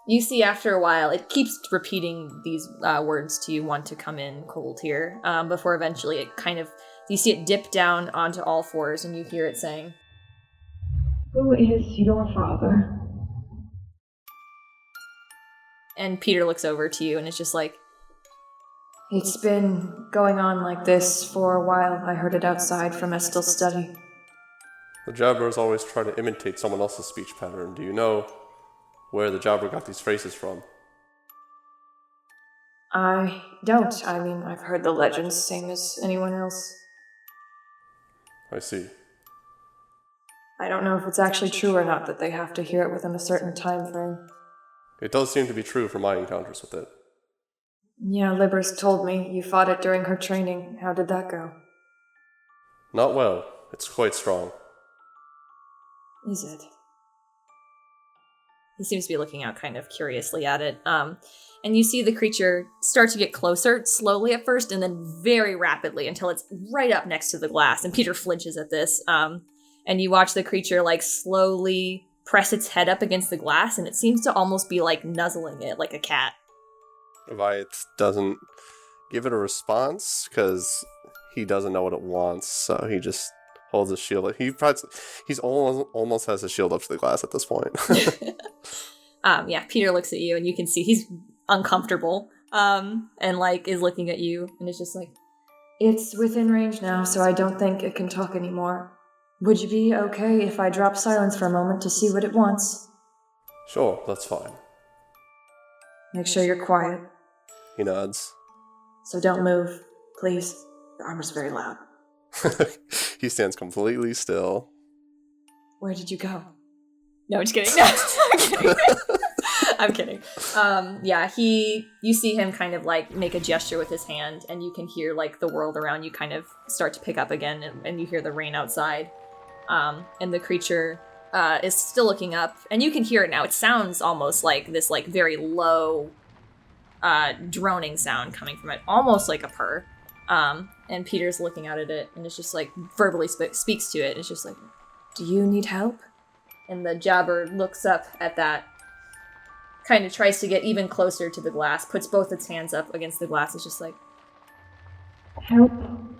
[SPEAKER 3] You see after a while, it keeps repeating these words to you, want to come in cold here, before eventually it kind of, you see it dip down onto all fours and you hear it saying,
[SPEAKER 9] Who is your father?
[SPEAKER 3] and Peter looks over to you and it's just like,
[SPEAKER 9] It's been going on like this for a while. I heard it outside from Estel's study.
[SPEAKER 8] The Jabbers always try to imitate someone else's speech pattern. Do you know where the Jabber got these phrases from?
[SPEAKER 9] I don't. I mean, I've heard the legends, same as anyone else.
[SPEAKER 8] I see.
[SPEAKER 9] I don't know if it's actually true or not that they have to hear it within a certain time frame.
[SPEAKER 8] It does seem to be true from my encounters with it.
[SPEAKER 9] Yeah, Libber's told me you fought it during her training. How did that go?
[SPEAKER 8] Not well. It's quite strong.
[SPEAKER 9] Is it?
[SPEAKER 3] he seems to be looking out kind of curiously at it. And you see the creature start to get closer, slowly at first, and then very rapidly until it's right up next to the glass. And Peter flinches at this. And you watch the creature like slowly press its head up against the glass, and it seems to almost be like nuzzling it like a cat.
[SPEAKER 8] Avayath doesn't give it a response because he doesn't know what it wants, so he just holds his shield. He's almost has his shield up to the glass at this point.
[SPEAKER 3] Yeah, Peter looks at you, and you can see he's uncomfortable, and like is looking at you, and it's just like,
[SPEAKER 9] it's within range now, so I don't think it can talk anymore. Would you be okay if I drop silence for a moment to see what it wants?
[SPEAKER 8] Sure, that's fine.
[SPEAKER 9] Make sure you're quiet.
[SPEAKER 8] He nods.
[SPEAKER 9] So don't move, please. The armor's very loud.
[SPEAKER 8] He stands completely still.
[SPEAKER 9] Where did you go?
[SPEAKER 3] no, just kidding. No, I'm kidding. I'm kidding. Yeah, you see him kind of like make a gesture with his hand, and you can hear like the world around you kind of start to pick up again, and you hear the rain outside. And the creature is still looking up, and you can hear it now. It sounds almost like this like very low droning sound coming from it, almost like a purr. And Peter's looking out at it, and it's just like verbally speaks to it. And it's just like,
[SPEAKER 9] do you need help?
[SPEAKER 3] And the jabber looks up at that, kind of tries to get even closer to the glass, puts both its hands up against the glass. It's just like,
[SPEAKER 9] Help,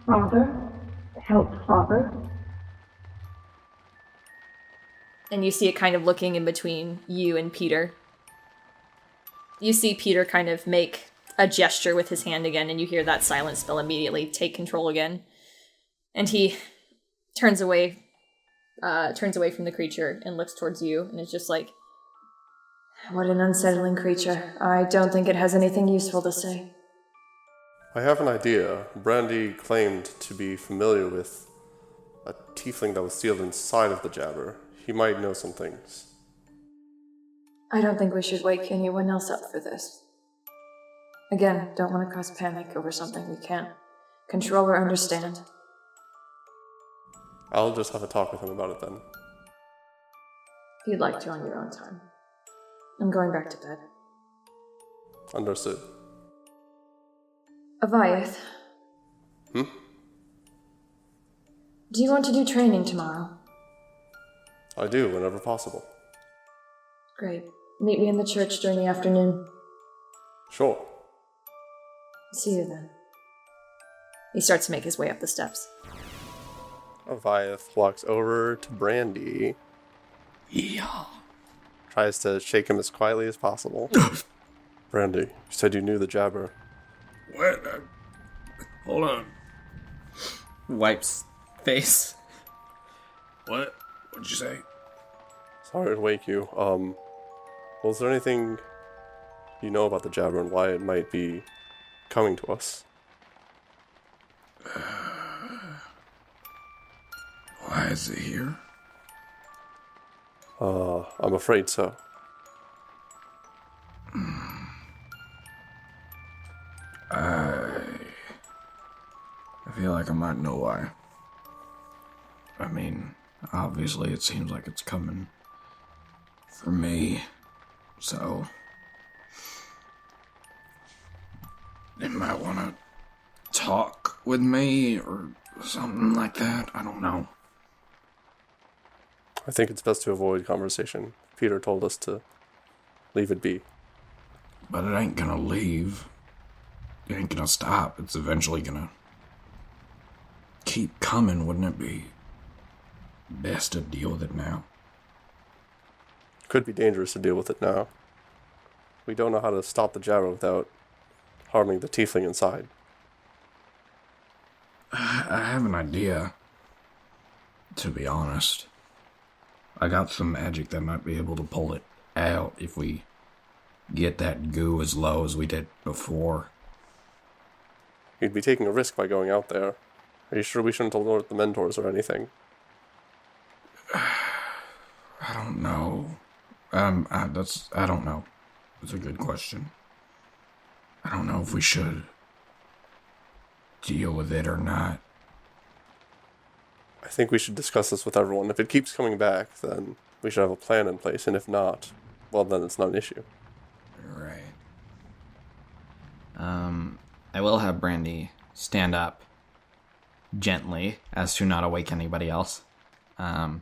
[SPEAKER 9] father. Help, father.
[SPEAKER 3] and you see it kind of looking in between you and Peter. You see Peter kind of make a gesture with his hand again, and you hear that silent spell immediately take control again. And he turns away from the creature and looks towards you, and it's just like,
[SPEAKER 9] What an unsettling creature. I don't think it has anything useful to say.
[SPEAKER 8] I have an idea. Brandy claimed to be familiar with a tiefling that was sealed inside of the jabber. He might know some things.
[SPEAKER 9] I don't think we should wake anyone else up for this. Again, don't want to cause panic over something we can't control or understand.
[SPEAKER 8] I'll just have a talk with him about it then.
[SPEAKER 9] If you'd like to on your own time. I'm going back to bed.
[SPEAKER 8] Understood.
[SPEAKER 9] Avayath.
[SPEAKER 8] Hmm?
[SPEAKER 9] Do you want to do training tomorrow?
[SPEAKER 8] I do, whenever possible.
[SPEAKER 9] Great. Meet me in the church during the afternoon.
[SPEAKER 8] Sure.
[SPEAKER 9] See you then.
[SPEAKER 3] he starts to make his way up the steps.
[SPEAKER 8] Avayath walks over to Brandy.
[SPEAKER 7] Yeah.
[SPEAKER 8] Tries to shake him as quietly as possible. Brandy, you said you knew the jabber.
[SPEAKER 7] What? Hold on.
[SPEAKER 5] Wipes face.
[SPEAKER 7] What? What'd you say?
[SPEAKER 8] Sorry to wake you. Was there anything you know about the jabber and why it might be coming to us?
[SPEAKER 7] Why is it here?
[SPEAKER 8] I'm afraid so.
[SPEAKER 7] I feel like I might know why. I mean, obviously it seems like it's coming for me, so they might want to talk with me or something like that. I don't know.
[SPEAKER 8] I think it's best to avoid conversation. Peter told us to leave it be.
[SPEAKER 7] But it ain't gonna leave. It ain't gonna stop. It's eventually gonna keep coming, wouldn't it be? Best to deal with it now.
[SPEAKER 8] Could be dangerous to deal with it now. We don't know how to stop the Jabber without harming the tiefling inside.
[SPEAKER 7] I have an idea, to be honest. I got some magic that might be able to pull it out if we get that goo as low as we did before.
[SPEAKER 8] You'd be taking a risk by going out there. Are you sure we shouldn't alert the mentors or anything?
[SPEAKER 7] I don't know. I don't know. It's a good question. I don't know if we should deal with it or not.
[SPEAKER 8] I think we should discuss this with everyone. If it keeps coming back, then we should have a plan in place, and if not, well, then it's not an issue.
[SPEAKER 5] Right. I will have Brandy stand up gently as to not awake anybody else. And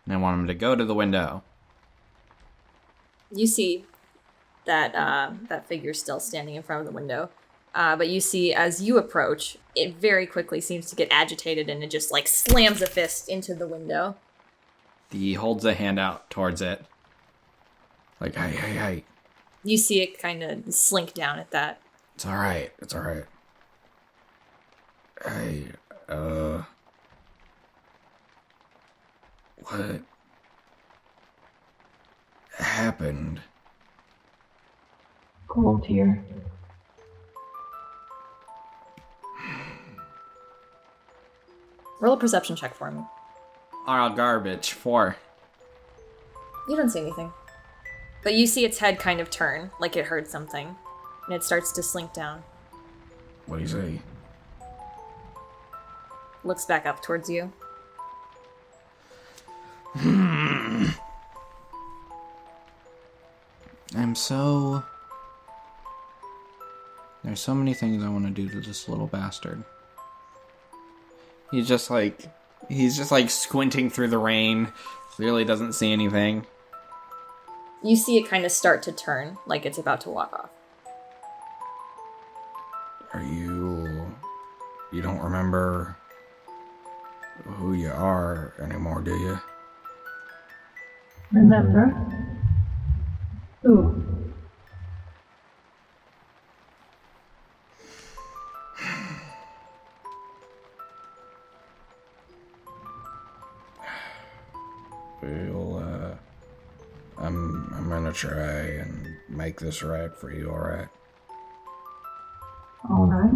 [SPEAKER 5] I want him to go to the window.
[SPEAKER 3] You see that figure still standing in front of the window. But you see, as you approach, it very quickly seems to get agitated and it just, like, slams a fist into the window.
[SPEAKER 5] He holds a hand out towards it.
[SPEAKER 7] Like, hey.
[SPEAKER 3] You see it kind of slink down at that.
[SPEAKER 7] It's alright. Hey, what happened?
[SPEAKER 9] Cold here.
[SPEAKER 3] Roll a perception check for me.
[SPEAKER 5] All garbage. 4.
[SPEAKER 3] You don't see anything. But you see its head kind of turn, like it heard something. And it starts to slink down.
[SPEAKER 7] What do you say?
[SPEAKER 3] Looks back up towards you.
[SPEAKER 5] There's so many things I want to do to this little bastard. He's just like squinting through the rain. Clearly doesn't see anything.
[SPEAKER 3] You see it kind of start to turn, like it's about to walk off.
[SPEAKER 7] You don't remember who you are anymore, do you?
[SPEAKER 9] Remember? Who?
[SPEAKER 7] Well, I'm gonna try and make this right for you, alright?
[SPEAKER 9] Alright.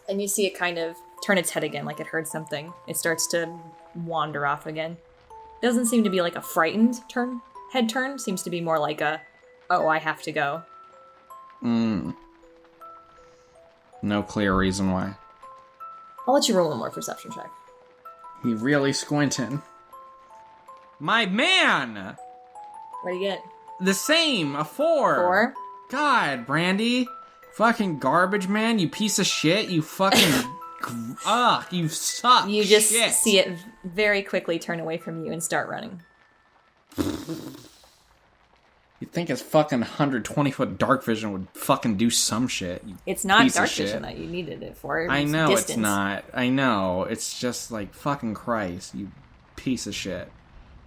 [SPEAKER 3] And you see it kind of turn its head again, like it heard something. It starts to wander off again. Doesn't seem to be like a frightened head turn. Seems to be more like a, oh, I have to go.
[SPEAKER 5] No clear reason why.
[SPEAKER 3] I'll let you roll one more perception check.
[SPEAKER 5] He really squinting. My man!
[SPEAKER 3] What do you get?
[SPEAKER 5] The same, a 4.
[SPEAKER 3] 4?
[SPEAKER 5] God, Brandy. Fucking garbage, man. You piece of shit. You fucking... ugh, you suck.
[SPEAKER 3] You just
[SPEAKER 5] shit.
[SPEAKER 3] see it very quickly turn away from you and start running.
[SPEAKER 5] You'd think his fucking 120-foot dark vision would fucking do some shit.
[SPEAKER 3] It's not
[SPEAKER 5] piece of
[SPEAKER 3] dark
[SPEAKER 5] shit.
[SPEAKER 3] vision that you needed it for.
[SPEAKER 5] I know
[SPEAKER 3] distance.
[SPEAKER 5] it's not. I know. It's just like, fucking Christ, you piece of shit.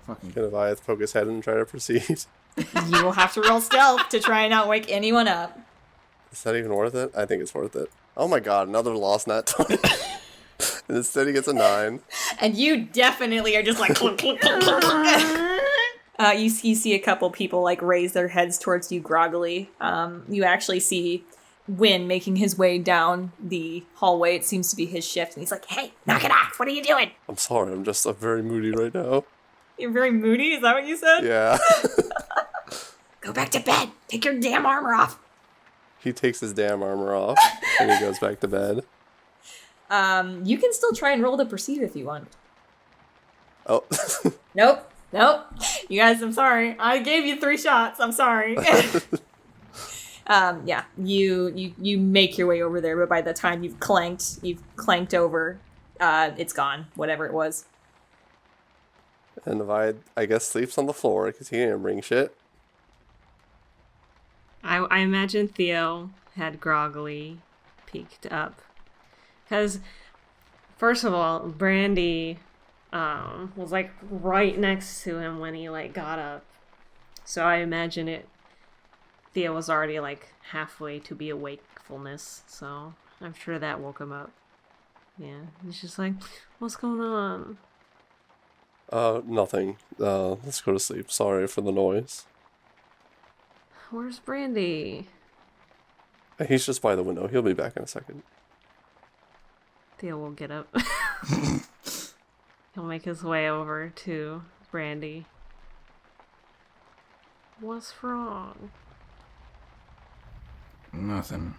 [SPEAKER 5] Fucking...
[SPEAKER 8] Can Avayath poke his head and try to proceed?
[SPEAKER 3] You will have to roll stealth to try and not wake anyone up.
[SPEAKER 8] Is that even worth it? I think it's worth it. Oh my god, another lost nat 20. And instead he gets a 9.
[SPEAKER 3] And you definitely are just like... clunk, clunk, clunk, clunk, clunk. You see a couple people like raise their heads towards you groggily. You actually see Wynn making his way down the hallway. It seems to be his shift. And he's like, hey, knock it off. What are you doing?
[SPEAKER 8] I'm sorry, I'm very moody right now.
[SPEAKER 3] You're very moody? Is that what you said?
[SPEAKER 8] Yeah.
[SPEAKER 3] Go back to bed. Take your damn armor off.
[SPEAKER 8] He takes his damn armor off and he goes back to bed.
[SPEAKER 3] You can still try and roll to perceive if you want.
[SPEAKER 8] Oh.
[SPEAKER 3] Nope. You guys, I'm sorry. I gave you 3 shots. I'm sorry. Yeah, you make your way over there, but by the time you've clanked over, it's gone, whatever it was.
[SPEAKER 8] And I guess sleeps on the floor because he didn't bring shit.
[SPEAKER 6] I imagine Theo had groggily peeked up. Because, first of all, Brandy was, like, right next to him when he, like, got up. So I imagine Theo was already, like, halfway to be awakefulness. So I'm sure that woke him up. Yeah, he's just like, what's going on?
[SPEAKER 8] Nothing. Let's go to sleep. Sorry for the noise.
[SPEAKER 6] Where's Brandy?
[SPEAKER 8] He's just by the window. He'll be back in a second.
[SPEAKER 6] Theo will get up. He'll make his way over to Brandy. What's wrong?
[SPEAKER 7] Nothing.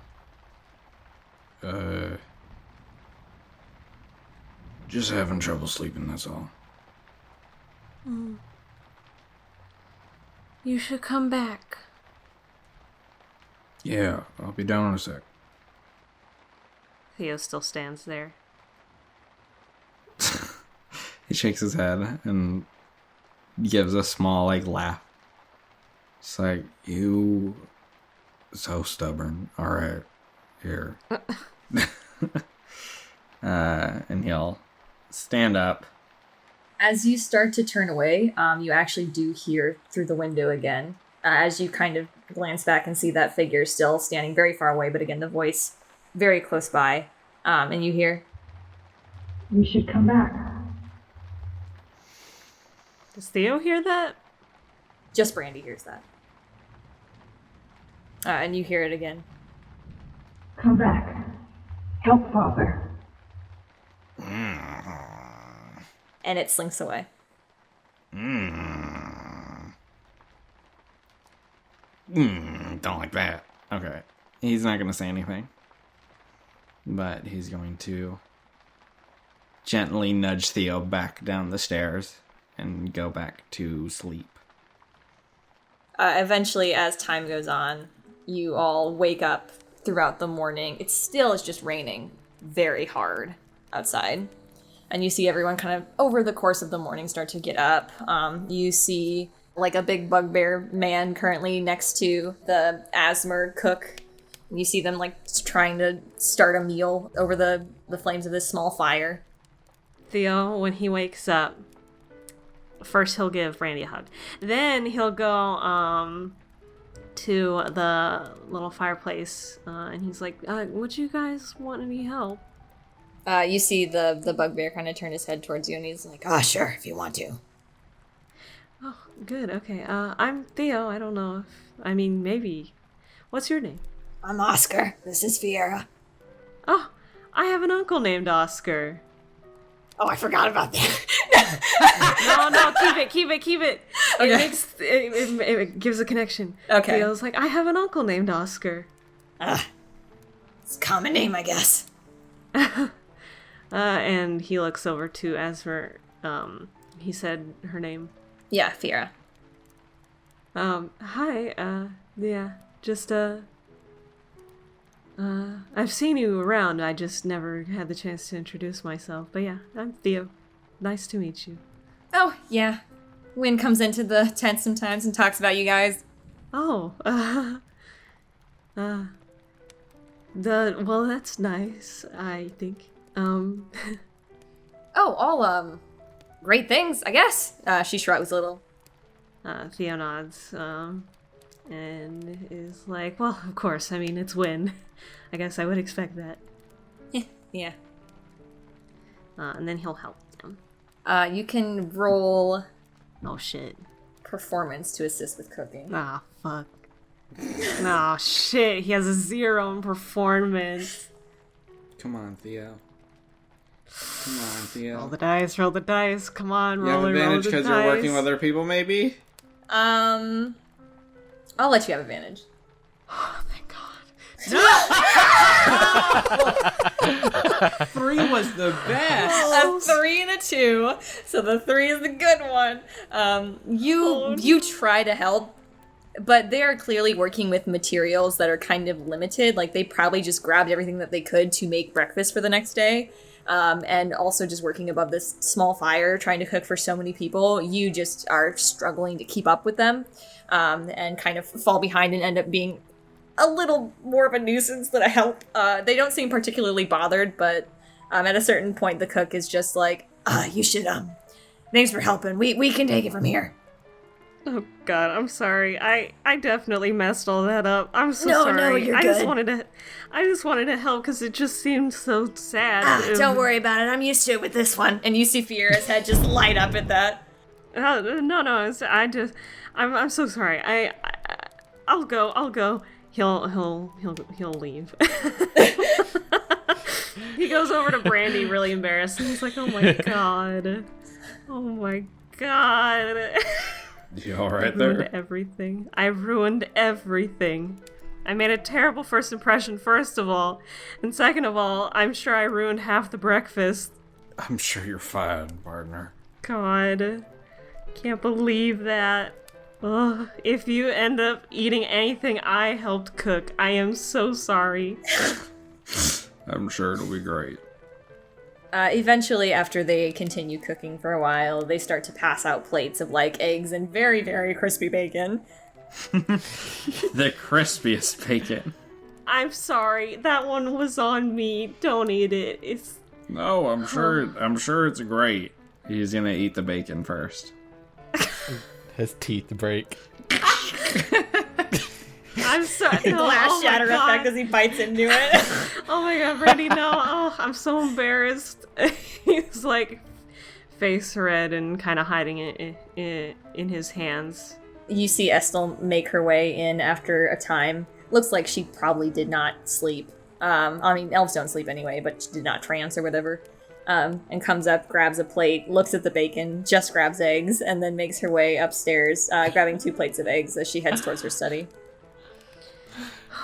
[SPEAKER 7] Just having trouble sleeping, that's all.
[SPEAKER 6] You should come back.
[SPEAKER 7] Yeah, I'll be down in a sec.
[SPEAKER 6] Theo still stands there.
[SPEAKER 7] He shakes his head and gives a small, like, laugh. It's like, you... so stubborn. Alright, here. And he'll stand up.
[SPEAKER 3] As you start to turn away, you actually do hear through the window again. As you kind of glance back and see that figure still standing very far away, but again, the voice very close by. And you hear,
[SPEAKER 9] You should come back.
[SPEAKER 6] Does Theo hear that?
[SPEAKER 3] just Brandy hears that. And you hear it again.
[SPEAKER 9] Come back. Help Father.
[SPEAKER 3] And it slinks away.
[SPEAKER 7] Don't like that. Okay. He's not going to say anything. But he's going to gently nudge Theo back down the stairs and go back to sleep.
[SPEAKER 3] Eventually, as time goes on, you all wake up throughout the morning. It's just raining very hard outside. And you see everyone kind of over the course of the morning start to get up. You see like a big bugbear man currently next to the Asmer cook. You see them like trying to start a meal over the flames of this small fire.
[SPEAKER 6] Theo, when he wakes up, first he'll give Brandy a hug. Then he'll go to the little fireplace and he's like, would you guys want any help?
[SPEAKER 3] You see the bugbear kind of turn his head towards you and he's like, "Ah, sure, if you want to."
[SPEAKER 6] Oh, good, okay. I'm Theo. I don't know if... maybe. What's your name?
[SPEAKER 3] I'm Oscar. This is Fiera.
[SPEAKER 6] Oh, I have an uncle named Oscar.
[SPEAKER 3] Oh, I forgot about that.
[SPEAKER 6] No, keep it.
[SPEAKER 3] Okay.
[SPEAKER 6] It gives a connection.
[SPEAKER 3] Okay.
[SPEAKER 6] Theo's like, I have an uncle named Oscar.
[SPEAKER 3] It's a common name, I guess.
[SPEAKER 6] And he looks over to Asmer. He said her name.
[SPEAKER 3] Yeah, Fiera.
[SPEAKER 6] Hi, yeah, just, I've seen you around, I just never had the chance to introduce myself, but yeah, I'm Theo. Nice to meet you.
[SPEAKER 3] Oh, yeah. Wynn comes into the tent sometimes and talks about you guys.
[SPEAKER 6] Oh, well, that's nice, I think.
[SPEAKER 3] Oh, all, great things, I guess. She shrugs a little.
[SPEAKER 6] Theo nods, and is like, well, of course, it's Wynn. I guess I would expect that.
[SPEAKER 3] Yeah.
[SPEAKER 6] And then he'll help them.
[SPEAKER 3] You can roll
[SPEAKER 6] Oh, shit.
[SPEAKER 3] performance to assist with cooking.
[SPEAKER 6] Ah, fuck. Oh, shit, he has a 0 in performance.
[SPEAKER 7] Come on, Theo. Come on, Theo.
[SPEAKER 6] Roll the dice, come on,
[SPEAKER 7] You
[SPEAKER 6] roll
[SPEAKER 7] have
[SPEAKER 6] it, roll
[SPEAKER 7] advantage
[SPEAKER 6] the
[SPEAKER 7] because
[SPEAKER 6] dice.
[SPEAKER 7] you're working with other people, maybe?
[SPEAKER 3] I'll let you have advantage.
[SPEAKER 6] Oh, thank God.
[SPEAKER 5] 3 was the best.
[SPEAKER 3] A 3 and a 2. So the 3 is the good one. You try to help, but they are clearly working with materials that are kind of limited. Like they probably just grabbed everything that they could to make breakfast for the next day. and also just working above this small fire, trying to cook for so many people, you just are struggling to keep up with them, and kind of fall behind and end up being a little more of a nuisance than a help. They don't seem particularly bothered, but at a certain point, the cook is just like, you should, thanks for helping. We can take it from here.
[SPEAKER 6] Oh God, I'm sorry. I definitely messed all that up. I'm so sorry.
[SPEAKER 3] No, you're
[SPEAKER 6] I
[SPEAKER 3] good.
[SPEAKER 6] just wanted to help because it just seemed so sad.
[SPEAKER 3] Don't worry about it. I'm used to it with this one. And you see Fiera's head just light up at that.
[SPEAKER 6] No. I'm so sorry. I'll go. He'll leave. He goes over to Brandy, really embarrassed, and he's like, "Oh my god, oh my god."
[SPEAKER 7] You all right
[SPEAKER 6] I ruined
[SPEAKER 7] there?
[SPEAKER 6] everything. I ruined everything. I made a terrible first impression, first of all. And second of all, I'm sure I ruined half the breakfast.
[SPEAKER 7] I'm sure you're fine, partner.
[SPEAKER 6] God. Can't believe that. Ugh. If you end up eating anything I helped cook, I am so sorry.
[SPEAKER 7] I'm sure it'll be great.
[SPEAKER 3] Eventually, after they continue cooking for a while, they start to pass out plates of, like, eggs and very, very crispy bacon.
[SPEAKER 5] The crispiest bacon.
[SPEAKER 6] I'm sorry. That one was on me. Don't eat it. It's...
[SPEAKER 7] No, I'm sure it's great. He's gonna eat the bacon first.
[SPEAKER 4] His teeth break.
[SPEAKER 6] I'm sorry. No,
[SPEAKER 3] Glass shatter effect as he bites into it.
[SPEAKER 6] Oh my god, Brandy, no. Oh, I'm so embarrassed. He's like face red and kind of hiding it in his hands.
[SPEAKER 3] You see Estelle make her way in after a time. Looks like she probably did not sleep. I mean, elves don't sleep anyway, but she did not trance or whatever. And comes up, grabs a plate, looks at the bacon, just grabs eggs, and then makes her way upstairs, grabbing 2 plates of eggs as she heads towards her study.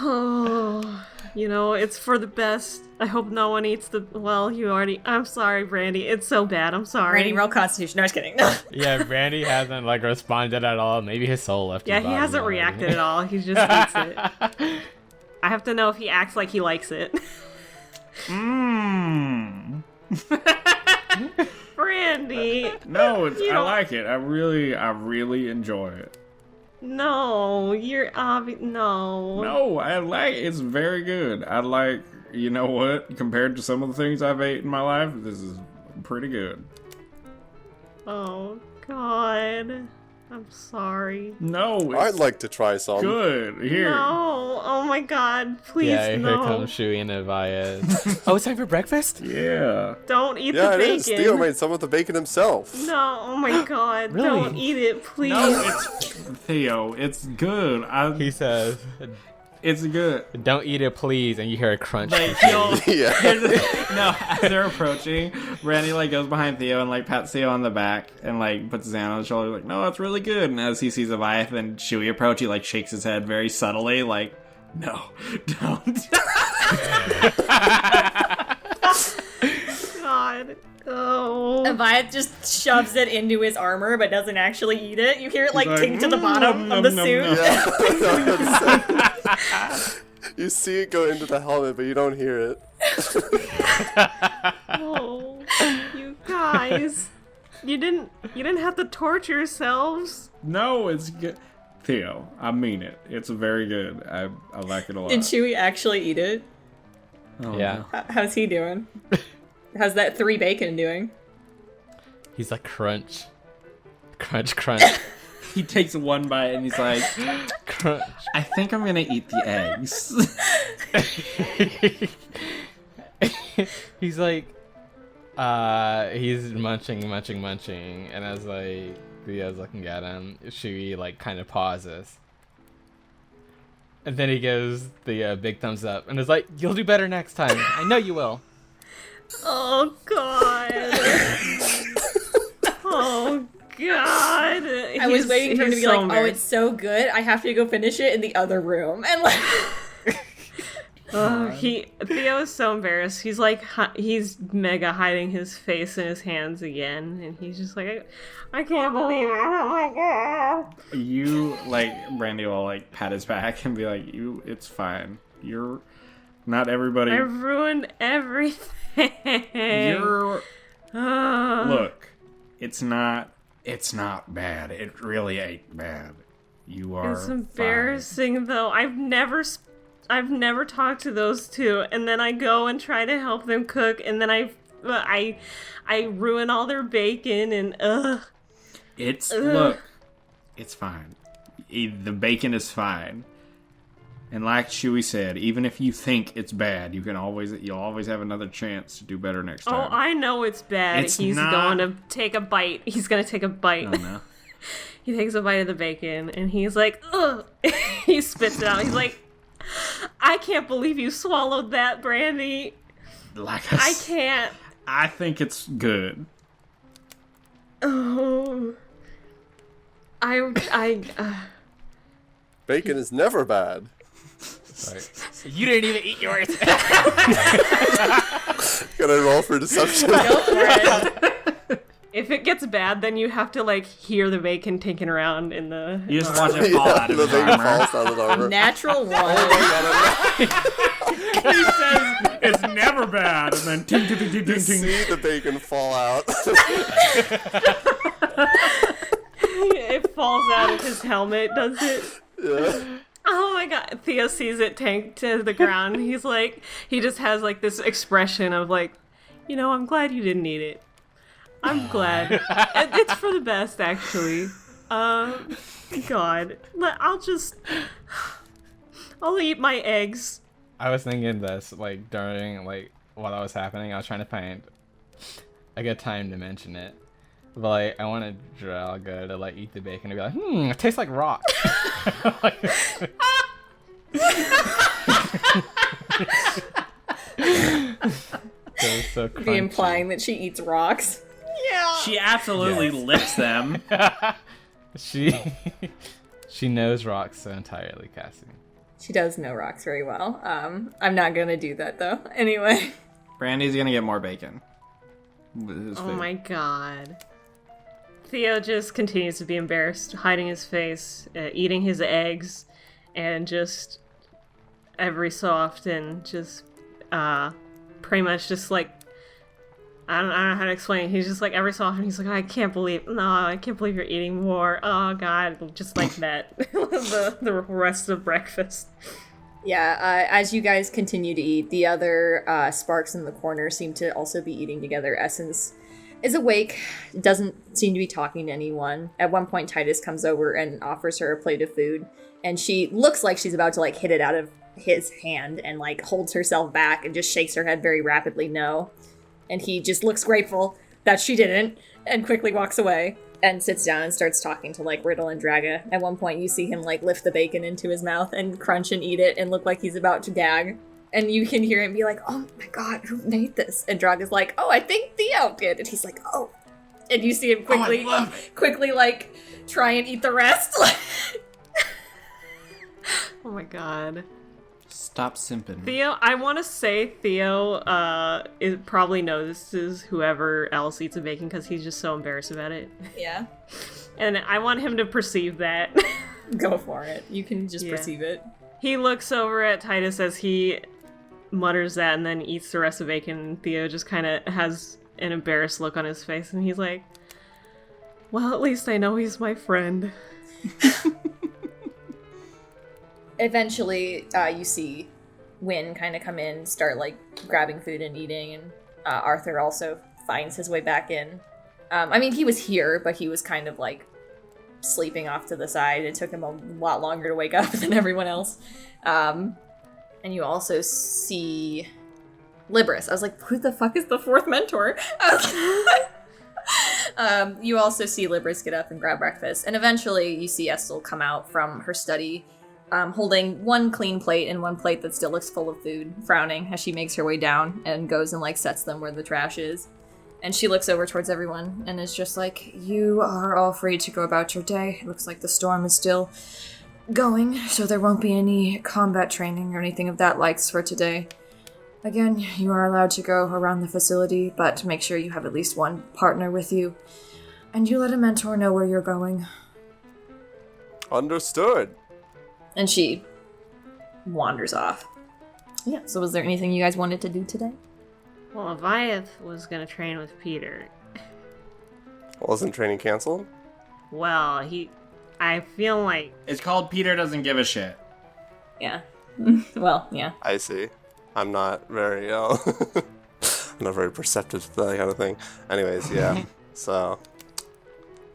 [SPEAKER 6] Oh, it's for the best. I hope no one eats I'm sorry, Brandy. It's so bad. I'm sorry.
[SPEAKER 3] Brandy, roll Constitution. No, I was kidding. No.
[SPEAKER 4] Yeah, Brandy hasn't responded at all. Maybe his soul left.
[SPEAKER 6] Yeah,
[SPEAKER 4] his
[SPEAKER 6] he
[SPEAKER 4] body
[SPEAKER 6] hasn't
[SPEAKER 4] already.
[SPEAKER 6] reacted at all. He just eats it. I have to know if he acts like he likes it. Brandy.
[SPEAKER 7] No, I like it. I really enjoy it.
[SPEAKER 6] No, you're no.
[SPEAKER 7] No, I like it's very good. I like, you know what? Compared to some of the things I've ate in my life, this is pretty good.
[SPEAKER 6] Oh God, I'm sorry.
[SPEAKER 7] No,
[SPEAKER 8] I'd like to try some.
[SPEAKER 7] good. Here.
[SPEAKER 6] No, oh my God, please
[SPEAKER 4] Yeah,
[SPEAKER 6] no.
[SPEAKER 4] here comes Shui and Avayath. Oh, it's time for breakfast?
[SPEAKER 7] Yeah.
[SPEAKER 6] Don't eat
[SPEAKER 8] Yeah,
[SPEAKER 6] the
[SPEAKER 8] it
[SPEAKER 6] bacon.
[SPEAKER 8] is. Theo made some of the bacon himself.
[SPEAKER 6] No, oh my God,
[SPEAKER 4] Really?
[SPEAKER 6] don't eat it, please.
[SPEAKER 7] No, it's Theo. It's good.
[SPEAKER 4] He says,
[SPEAKER 7] It's good.
[SPEAKER 4] don't eat it, please, and you hear a crunch.
[SPEAKER 5] Like, he'll...
[SPEAKER 8] Yeah.
[SPEAKER 5] No, as they're approaching, Brandy, goes behind Theo and, pats Theo on the back and, puts his hand on his shoulder, no, it's really good. And as he sees Avayath and Shui approach, he, shakes his head very subtly, no, don't.
[SPEAKER 6] God, oh.
[SPEAKER 3] Avayath just shoves it into his armor, but doesn't actually eat it. You hear it,
[SPEAKER 7] He's
[SPEAKER 3] ting to the bottom of the suit.
[SPEAKER 8] Yeah. You see it go into the helmet, but you don't hear it.
[SPEAKER 6] Oh, you guys. You didn't have to torture yourselves.
[SPEAKER 7] No, it's good. Theo, I mean it. It's very good. I like it a lot.
[SPEAKER 3] Did Chewie actually eat it?
[SPEAKER 7] Oh,
[SPEAKER 4] Yeah.
[SPEAKER 3] How's he doing? How's that 3 bacon doing?
[SPEAKER 4] He's like, crunch. Crunch, crunch,
[SPEAKER 5] He takes one bite and he's like,
[SPEAKER 4] crunch.
[SPEAKER 5] I think I'm gonna eat the eggs.
[SPEAKER 4] He's like, he's munching, and as Theo's looking at him, Shui kind of pauses. And then he gives the big thumbs up and is like, you'll do better next time. I know you will.
[SPEAKER 6] Oh God. Oh God.
[SPEAKER 3] I was waiting for him to be like, oh, it's so good, I have to go finish it in the other room. And
[SPEAKER 6] Theo is so embarrassed. He's he's mega hiding his face in his hands again, and he's just like, I can't believe it. Oh my God.
[SPEAKER 5] You, Brandy will, pat his back and be like, it's fine.
[SPEAKER 7] Not everybody.
[SPEAKER 6] I ruined everything.
[SPEAKER 7] You're look. It's not bad. It really ain't bad. You are.
[SPEAKER 6] It's embarrassing though. I've never talked to those two, and then I go and try to help them cook, and then I ruin all their bacon, and
[SPEAKER 7] Look, it's fine. The bacon is fine. And like Shui said, even if you think it's bad, you'll always have another chance to do better next time.
[SPEAKER 6] Oh, I know it's bad. He's going to take a bite. He's going to take a bite.
[SPEAKER 7] Oh, no.
[SPEAKER 6] He takes a bite of the bacon, and he's like, ugh. He spits it out. He's like, I can't believe you swallowed that, Brandy. I can't.
[SPEAKER 7] I think it's good.
[SPEAKER 6] Oh.
[SPEAKER 8] Bacon is never bad.
[SPEAKER 5] You didn't even eat yours.
[SPEAKER 8] Can I roll for deception?
[SPEAKER 6] Go for it. If it gets bad, then you have to like hear the bacon tinking around in the.
[SPEAKER 5] You just watch it fall out of
[SPEAKER 8] the
[SPEAKER 5] his
[SPEAKER 8] bacon
[SPEAKER 5] armor.
[SPEAKER 8] falls out of the armor.
[SPEAKER 3] Natural one.
[SPEAKER 7] He says it's never bad, and then ting ting ting ting ting.
[SPEAKER 8] See the bacon fall out.
[SPEAKER 6] It falls out of his helmet, does it?
[SPEAKER 8] Yeah.
[SPEAKER 6] Oh my god. Theo sees it tank to the ground. He's like, he just has like this expression of like, I'm glad you didn't eat it. I'm glad. It's for the best, actually. God. I'll eat my eggs.
[SPEAKER 4] I was thinking this, like, during, like, while that was happening, I was trying to find a good time to mention it. But, like, I wanted Drago to, like, eat the bacon and be like, it tastes like rock. So
[SPEAKER 3] Be implying that she eats rocks.
[SPEAKER 6] Yeah.
[SPEAKER 5] She absolutely licks them.
[SPEAKER 4] She knows rocks so entirely, Cassie.
[SPEAKER 3] She does know rocks very well. I'm not gonna do that though. Anyway.
[SPEAKER 5] Brandy's gonna get more bacon. With his
[SPEAKER 6] Oh
[SPEAKER 5] food.
[SPEAKER 6] my god. Theo just continues to be embarrassed, hiding his face, eating his eggs, and just every so often, just pretty much just like, I don't know how to explain. He's just like every so often he's like, I can't believe you're eating more. Oh god, just like that. the rest of breakfast.
[SPEAKER 3] Yeah, as you guys continue to eat, the other sparks in the corner seem to also be eating together. Essence is awake, doesn't seem to be talking to anyone. At one point, Titus comes over and offers her a plate of food, and she looks like she's about to like hit it out of his hand and like holds herself back and just shakes her head very rapidly no. And he just looks grateful that she didn't and quickly walks away and sits down and starts talking to like Riddle and Draga. At one point you see him like lift the bacon into his mouth and crunch and eat it and look like he's about to gag. And you can hear him be like, oh my god, who made this? And Draga's like, oh, I think Theo did. And he's like, oh. And you see him quickly like try and eat the rest.
[SPEAKER 6] Oh my god.
[SPEAKER 5] Stop simping.
[SPEAKER 6] Theo, I want to say Theo probably notices whoever else eats a bacon because he's just so embarrassed about it.
[SPEAKER 3] Yeah.
[SPEAKER 6] And I want him to perceive that.
[SPEAKER 3] Go for it. You can just perceive it.
[SPEAKER 6] He looks over at Titus as he mutters that and then eats the rest of the bacon. And Theo just kind of has an embarrassed look on his face and he's like, well, at least I know he's my friend.
[SPEAKER 3] Eventually, you see Wynn kind of come in, start like grabbing food and eating, and Arthur also finds his way back in. I mean, he was here, but he was kind of like sleeping off to the side. It took him a lot longer to wake up than everyone else. And you also see Libris. I was like, who the fuck is the fourth mentor? You also see Libris get up and grab breakfast. And eventually you see Estel come out from her study, holding one clean plate and one plate that still looks full of food, frowning as she makes her way down and goes and like sets them where the trash is. And she looks over towards everyone and is just like, you are all free to go about your day. It looks like the storm is still going, so there won't be any combat training or anything of that likes for today. Again, you are allowed to go around the facility, but make sure you have at least one partner with you. And you let a mentor know where you're going.
[SPEAKER 8] Understood.
[SPEAKER 3] And she wanders off. Yeah, so was there anything you guys wanted to do today?
[SPEAKER 6] Well, Avayath was gonna train with Peter.
[SPEAKER 8] Wasn't training canceled?
[SPEAKER 6] Well, I feel like...
[SPEAKER 5] It's called Peter Doesn't Give a Shit.
[SPEAKER 3] Yeah. Well, yeah.
[SPEAKER 8] I see. I'm not very, I'm not very perceptive to that kind of thing. Anyways, yeah. So,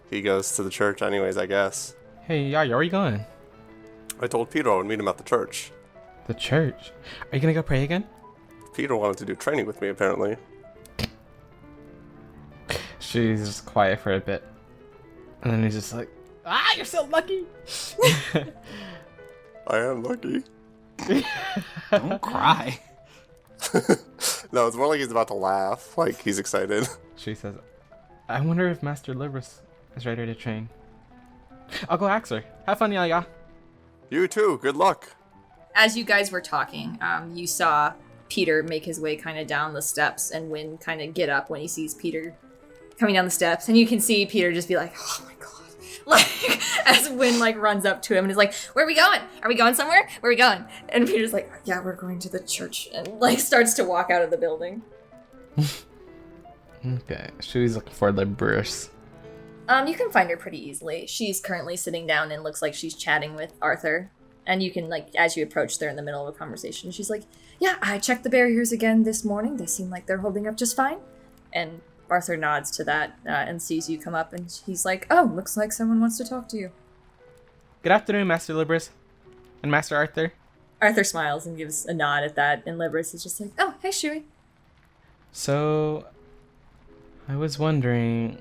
[SPEAKER 8] he goes to the church anyways, I guess.
[SPEAKER 4] Hey, Aria, where are you going?
[SPEAKER 8] I told Peter I would meet him at the church.
[SPEAKER 4] The church? Are you gonna go pray again?
[SPEAKER 8] Peter wanted to do training with me, apparently.
[SPEAKER 4] She's just quiet for a bit. And then he's just like, ah, you're so lucky!
[SPEAKER 8] I am lucky.
[SPEAKER 5] Don't cry.
[SPEAKER 8] No, it's more like he's about to laugh. Like, he's excited.
[SPEAKER 4] She says, I wonder if Master Libris is ready to train. I'll go ask her. Have fun, Yaya.
[SPEAKER 8] You too, good luck.
[SPEAKER 3] As you guys were talking, you saw Peter make his way kind of down the steps, and Wynn kind of get up when he sees Peter coming down the steps, and you can see Peter just be like, oh my god. Like, as Wynn, like, runs up to him and is like, where are we going? Are we going somewhere? Where are we going? And Peter's like, yeah, we're going to the church, and, like, starts to walk out of the building.
[SPEAKER 4] Okay, she's looking for Libris.
[SPEAKER 3] You can find her pretty easily. She's currently sitting down and looks like she's chatting with Arthur. And you can, like, as you approach, they're in the middle of a conversation. She's like, yeah, I checked the barriers again this morning. They seem like they're holding up just fine. And Arthur nods to that and sees you come up, and he's like, oh, looks like someone wants to talk to you.
[SPEAKER 4] Good afternoon, Master Libris. And Master Arthur.
[SPEAKER 3] Arthur smiles and gives a nod at that, and Libris is just like, oh, hey, Shui.
[SPEAKER 4] So, I was wondering,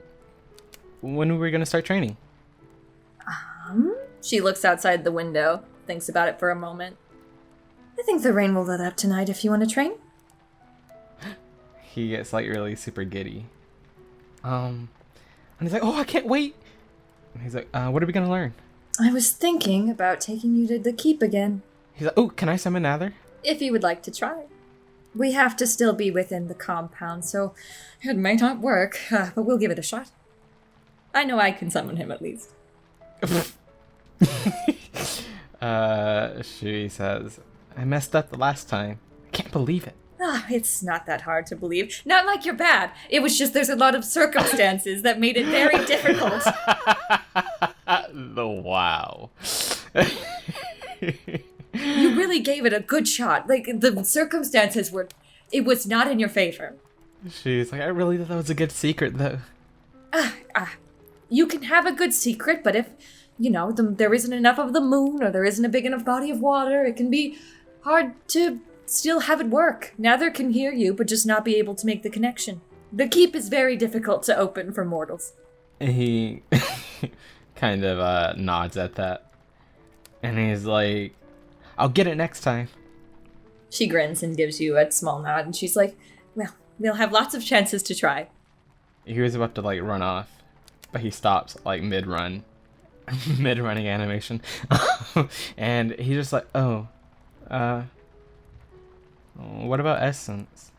[SPEAKER 4] when were we going to start training?
[SPEAKER 3] She looks outside the window, thinks about it for a moment. I think the rain will let up tonight if you want to train.
[SPEAKER 4] He gets, like, really super giddy. And he's like, oh, I can't wait. And he's like, what are we going to learn?
[SPEAKER 3] I was thinking about taking you to the keep again.
[SPEAKER 4] He's like, oh, can I summon Nether?
[SPEAKER 3] If you would like to try. We have to still be within the compound, so it may not work, but we'll give it a shot. I know I can summon him at least.
[SPEAKER 4] Shui says, I messed up the last time. I can't believe it.
[SPEAKER 3] It's not that hard to believe. Not like you're bad. It was just there's a lot of circumstances that made it very difficult.
[SPEAKER 4] Wow.
[SPEAKER 3] You really gave it a good shot. Like, the circumstances it was not in your favor.
[SPEAKER 4] She's like, I really thought that was a good secret, though.
[SPEAKER 3] You can have a good secret, but if, there isn't enough of the moon, or there isn't a big enough body of water, it can be hard to still have it work. Nether can hear you, but just not be able to make the connection. The keep is very difficult to open for mortals.
[SPEAKER 4] He kind of nods at that. And he's like, I'll get it next time.
[SPEAKER 3] She grins and gives you a small nod, and she's like, well, we'll have lots of chances to try.
[SPEAKER 4] He was about to, like, run off, but he stops, like, mid-run. Mid-running animation. And he's just like, what about Essence?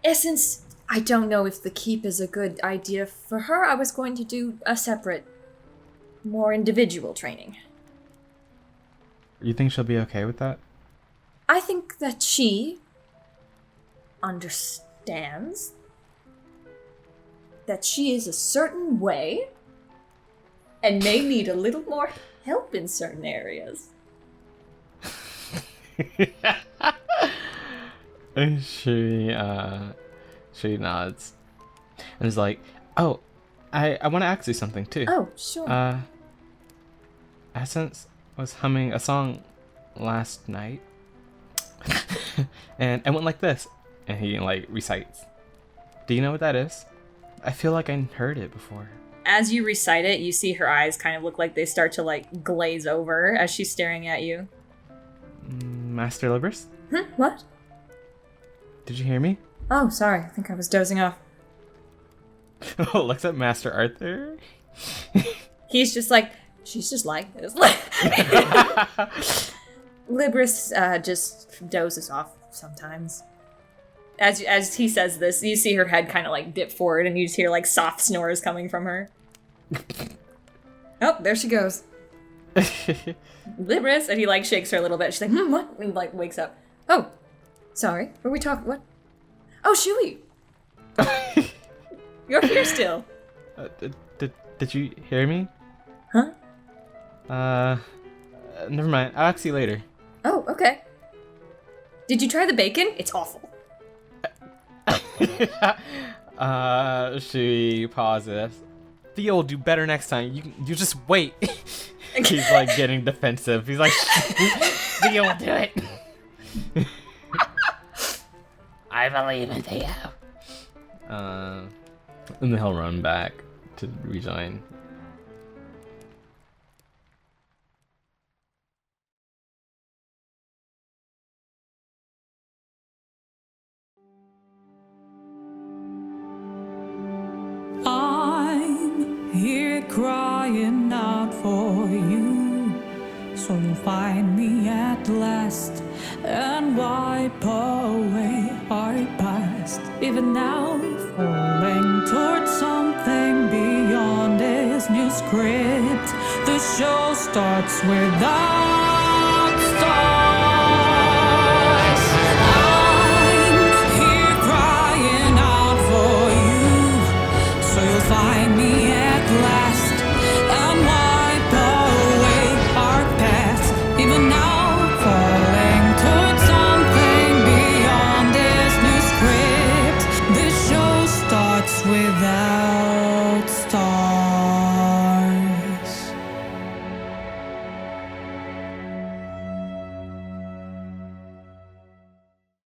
[SPEAKER 3] Essence, I don't know if the keep is a good idea for her. I was going to do a separate, more individual training.
[SPEAKER 4] You think she'll be okay with that?
[SPEAKER 3] I think that she understands that she is a certain way and may need a little more help in certain areas.
[SPEAKER 4] She nods and is like, oh, I want to ask you something too.
[SPEAKER 3] Oh, sure.
[SPEAKER 4] Essence was humming a song last night and it went like this, and he, like, recites. Do you know what that is? I feel like I heard it before.
[SPEAKER 3] As you recite it, you see her eyes kind of look like they start to, like, glaze over as she's staring at you.
[SPEAKER 4] Master Libris?
[SPEAKER 3] What?
[SPEAKER 4] Did you hear me?
[SPEAKER 3] Oh, sorry. I think I was dozing off.
[SPEAKER 4] Oh, looks at Master Arthur.
[SPEAKER 3] He's just like, she's just like this. Libris just dozes off sometimes. As he says this, you see her head kind of, like, dip forward, and you just hear, like, soft snores coming from her. Oh, there she goes. Libris, and he like shakes her a little bit. She's like, what? And like wakes up. Oh, sorry. Were we talking? What? Oh, Shui. You're here still.
[SPEAKER 4] Did you hear me?
[SPEAKER 3] Huh?
[SPEAKER 4] Never mind. I'll ask you later.
[SPEAKER 3] Oh, okay. Did you try the bacon? It's awful.
[SPEAKER 4] She pauses. Theo will do better next time. You just wait. He's like getting defensive. He's like, Theo will do it. I believe in Theo. And then he'll run back to rejoin.
[SPEAKER 2] I'm here crying out for you, so you'll find me at last and wipe away our past. Even now, falling towards something beyond this new script. The show starts with us.